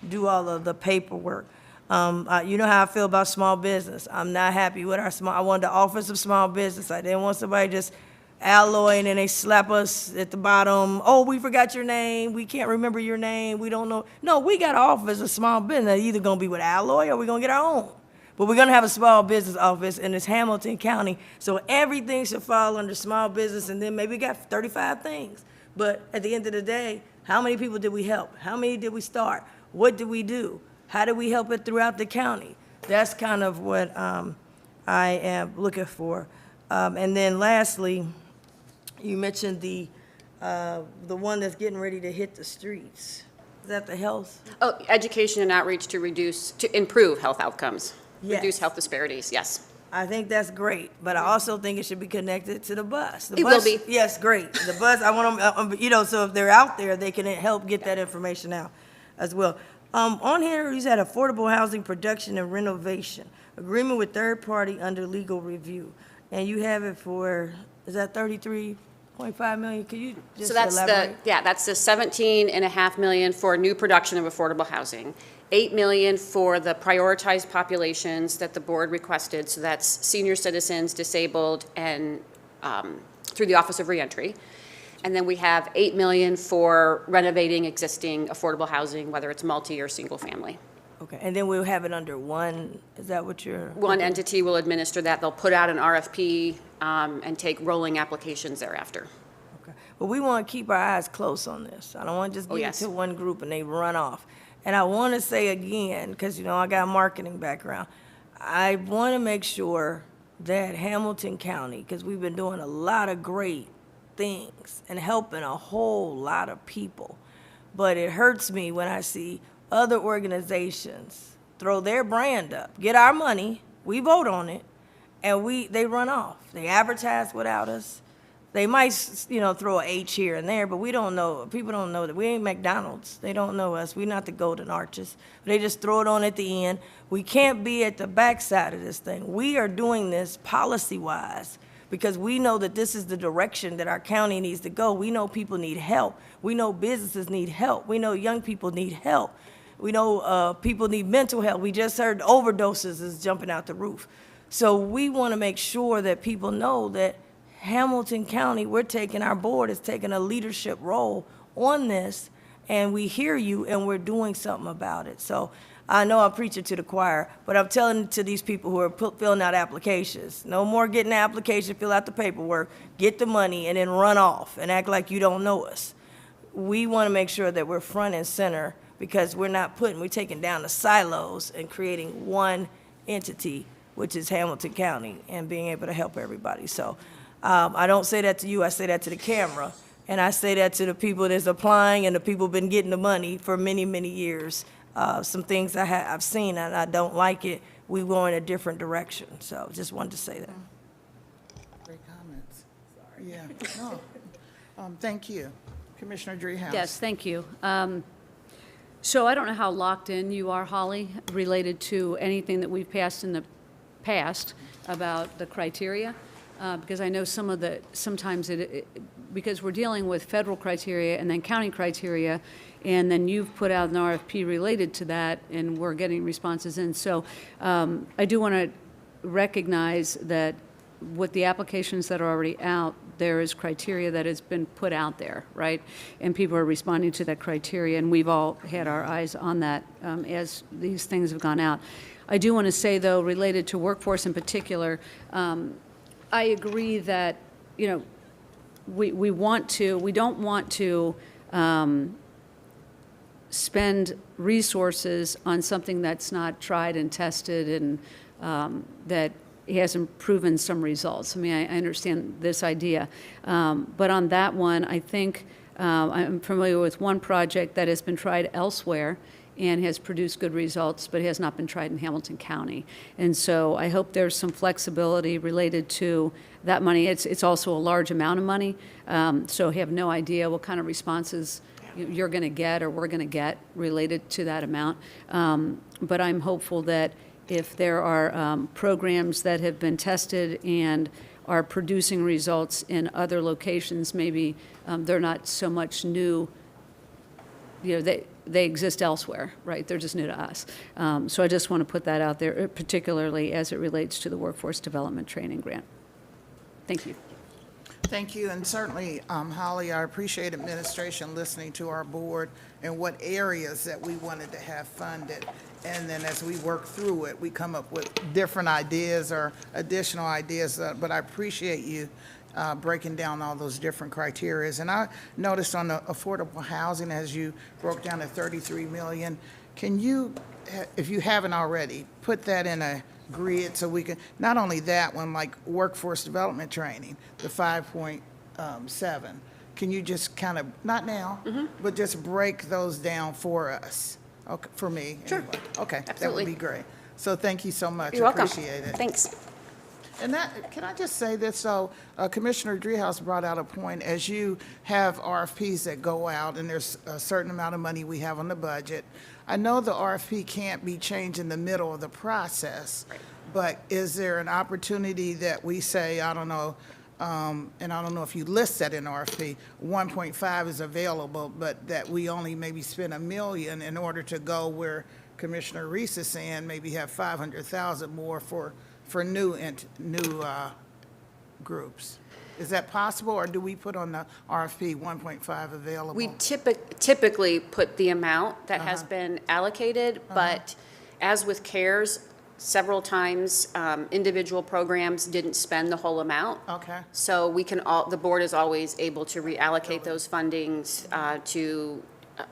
do all of the paperwork. You know how I feel about small business. I'm not happy with I wanted the Office of Small Business. I didn't want somebody just alloy and then they slap us at the bottom. Oh, we forgot your name. We can't remember your name. We don't know. No, we got an Office of Small Business. Either going to be with alloy or we're going to get our own. But we're going to have a small business office, and it's Hamilton County. So everything should fall under small business, and then maybe we got 35 things. But at the end of the day, how many people did we help? How many did we start? What did we do? How did we help it throughout the county? That's kind of what I am looking for. And then lastly, you mentioned the one that's getting ready to hit the streets. Is that the health? Oh, education and outreach to improve health outcomes. Yes. Reduce health disparities, yes. I think that's great, but I also think it should be connected to the bus. The It bus, will be. Yes, great. The bus, I want them, so if they're out there, they can help get that information out as well. On here, you said affordable housing production and renovation, agreement with third party under legal review. And you have it for, is that 33.5 million? Could you just So that's elaborate? that's the 17.5 million for new production of affordable housing. 8 million for the prioritized populations that the board requested, so that's senior citizens, disabled, and through the Office of Reentry. And then we have 8 million for renovating existing affordable housing, whether it's multi or single family. Okay, and then we'll have it under one, is that what you're? One entity will administer that. They'll put out an RFP and take rolling applications thereafter. Okay, but we want to keep our eyes close on this. I don't want to just give yes. it to one group and they run off. And I want to say again, because, I got a marketing background, I want to make sure that Hamilton County, because we've been doing a lot of great things and helping a whole lot of people, But it hurts me when I see other organizations throw their brand up, get our money, we vote on it, and they run off. They advertise without us. They might, throw a H here and there, but we don't know. People don't know that we ain't McDonald's. They don't know us. We're not the Golden Arches. They just throw it on at the end. We can't be at the backside of this thing. We are doing this policy-wise because we know that this is the direction that our county needs to go. We know people need help. We know businesses need help. We know young people need help. We know people need mental health. We just heard overdoses is jumping out the roof. So we want to make sure that people know that Hamilton County, our board is taking a leadership role on this, and we hear you, and we're doing something about it. So I know I'm preaching to the choir, but I'm telling to these people who are filling out applications, no more getting the application, fill out the paperwork, get the money, and then run off and act like you don't know us. We want to make sure that we're front and center because we're taking down the silos and creating one entity, which is Hamilton County, and being able to help everybody. So I don't say that to you, I say that to the camera, and I say that to the people that's applying and the people who've been getting the money for many, many years. Some things I've seen and I don't like it, we go in a different direction, so just wanted to say that. Great comments. Yeah, no. Thank you. Commissioner Dreehouse. Yes, thank you. So I don't know how locked in you are, Holly, related to anything that we've passed in the past about the criteria, because I know sometimes because we're dealing with federal criteria and then county criteria, and then you've put out an RFP related to that, and we're getting responses in. So I do want to recognize that with the applications that are already out, there is criteria that has been put out there, right? And people are responding to that criteria, and we've all had our eyes on that as these things have gone out. I do want to say, though, related to workforce in particular, I agree that, we don't want to spend resources on something that's not tried and tested and that hasn't proven some results. I mean, I understand this idea. But on that one, I think I'm familiar with one project that has been tried elsewhere and has produced good results, but has not been tried in Hamilton County. And so I hope there's some flexibility related to that money. It's also a large amount of money, so I have no idea what kind of responses you're going to get or we're going to get related to that amount. But I'm hopeful that if there are programs that have been tested and are producing results in other locations, maybe they're not so much new, they exist elsewhere, right? They're just new to us. So I just want to put that out there, particularly as it relates to the Workforce Development Training Grant. Thank you. Thank you, and certainly, Holly, I appreciate administration listening to our board and what areas that we wanted to have funded. And then as we work through it, we come up with different ideas or additional ideas, but I appreciate you breaking down all those different criterias. And I noticed on the affordable housing, as you broke down to 33 million, can you, if you haven't already, put that in a grid so we can, not only that one, like workforce development training, the 5.7, can you just kind of, not now, but just break those down for us? Okay, for me. Sure. Anyway. Okay, that Absolutely. would be great. So thank you so much. You're welcome. Appreciate it. Thanks. And that, can I just say this? So Commissioner Dreehouse brought out a point, as you have RFPs that go out and there's a certain amount of money we have on the budget. I know the RFP can't be changed in the middle of the process, but is there an opportunity that we say, I don't know, and I don't know if you list that in RFP, 1.5 is available, but that we only maybe spend $1 million in order to go where Commissioner Reese is saying maybe have 500,000 more for new groups. Is that possible, or do we put on the RFP 1.5 available? We typically put the amount that has been allocated, but as with CARES, several times individual programs didn't spend the whole amount. Okay. So we can the board is always able to reallocate those fundings to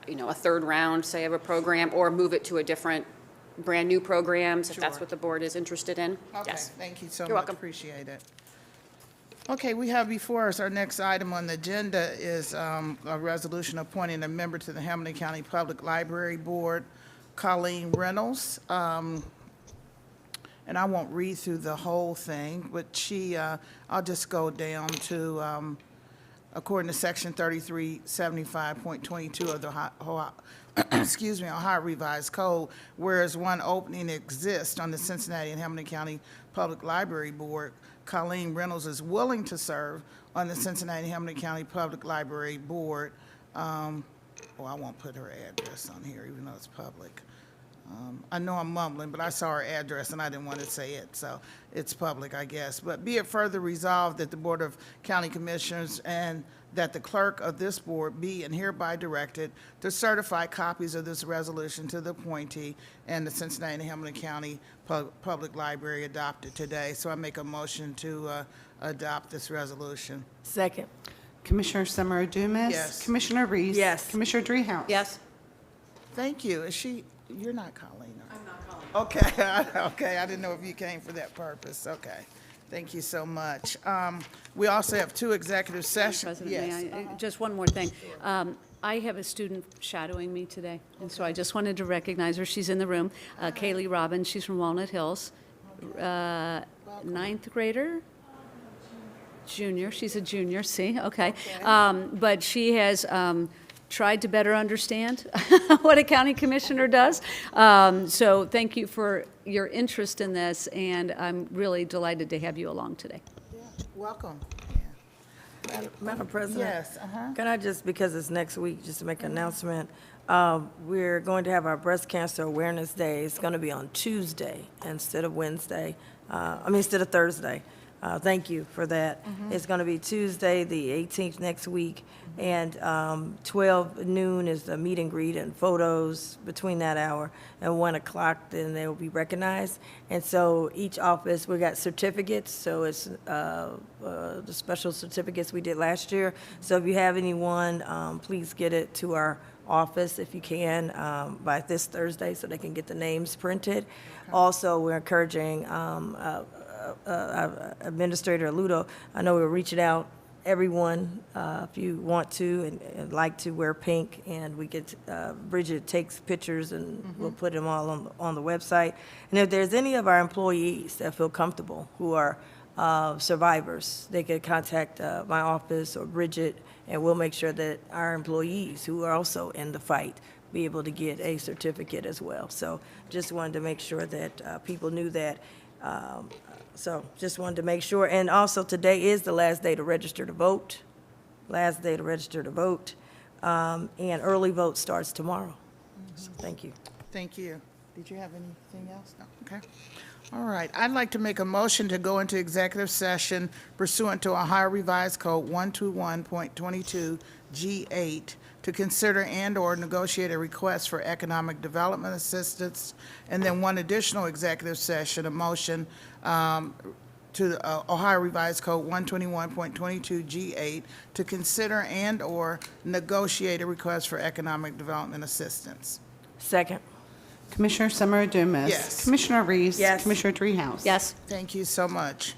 a third round, say, of a program, or move it to a different brand new programs if that's Sure. what the board is interested in. Okay, Yes. thank you so much. You're welcome. Appreciate it. Okay, we have before us, our next item on the agenda is a resolution appointing a member to the Hamilton County Public Library Board, Colleen Reynolds. And I won't read through the whole thing, but I'll just go down to, according to section 3375.22 of the Ohio Revised Code, whereas one opening exists on the Cincinnati and Hamilton County Public Library Board, Colleen Reynolds is willing to serve on the Cincinnati and Hamilton County Public Library Board. I won't put her address on here, even though it's public. I know I'm mumbling, but I saw her address and I didn't want to say it, so it's public, I guess. But be it further resolved that the Board of County Commissioners and that the clerk of this board be and hereby directed to certify copies of this resolution to the appointee and the Cincinnati and Hamilton County Public Library adopted today. So I make a motion to adopt this resolution. Second. Commissioner Summer Dumas. Yes. Commissioner Reese. Yes. Commissioner Dreehouse. Yes. Thank you. You're not Colleen, are you? I'm not Colleen. Okay, okay, I didn't know if you came for that purpose. Okay. Thank you so much. We also have two executive sessions. President, Yes. may I, just one more thing. I have a student shadowing me today, and so I just wanted to recognize her. She's in the room. Kaylee Robbins, she's from Walnut Hills. Ninth grader? Junior, she's a junior, see, okay. But she has tried to better understand what a county commissioner does. So thank you for your interest in this, and I'm really delighted to have you along today. Welcome. Madam President? Yes, Can I just, because it's next week, just to make an announcement, we're going to have our Breast Cancer Awareness Day. It's going to be on Tuesday instead of Wednesday, instead of Thursday. Thank you for that. It's going to be Tuesday, the 18th next week, and 12 noon is the meet and greet and photos between that hour, and 1 o'clock, then they will be recognized. And so each office, we got certificates, so it's the special certificates we did last year. So if you have anyone, please get it to our office if you can by this Thursday so they can get the names printed. Also, we're encouraging Administrator Ludo, I know we're reaching out everyone, if you want to and like to wear pink, and we get, Bridget takes pictures and we'll put them all on the website. And if there's any of our employees that feel comfortable who are survivors, they could contact my office or Bridget, and we'll make sure that our employees who are also in the fight be able to get a certificate as well. So just wanted to make sure that people knew that. So just wanted to make sure. And also, today is the last day to register to vote. Last day to register to vote. And early vote starts tomorrow. So thank you. Thank you. Did you have anything else? No? Okay. All right. I'd like to make a motion to go into executive session pursuant to Ohio Revised Code 121.22 G8 to consider and/or negotiate a request for economic development assistance, and then one additional executive session, a motion to Ohio Revised Code 121.22 G8 to consider and/or negotiate a request for economic development assistance. Second. Commissioner Summer Dumas. Yes. Commissioner Reese. Yes. Commissioner Dreehouse. Yes. Thank you so much.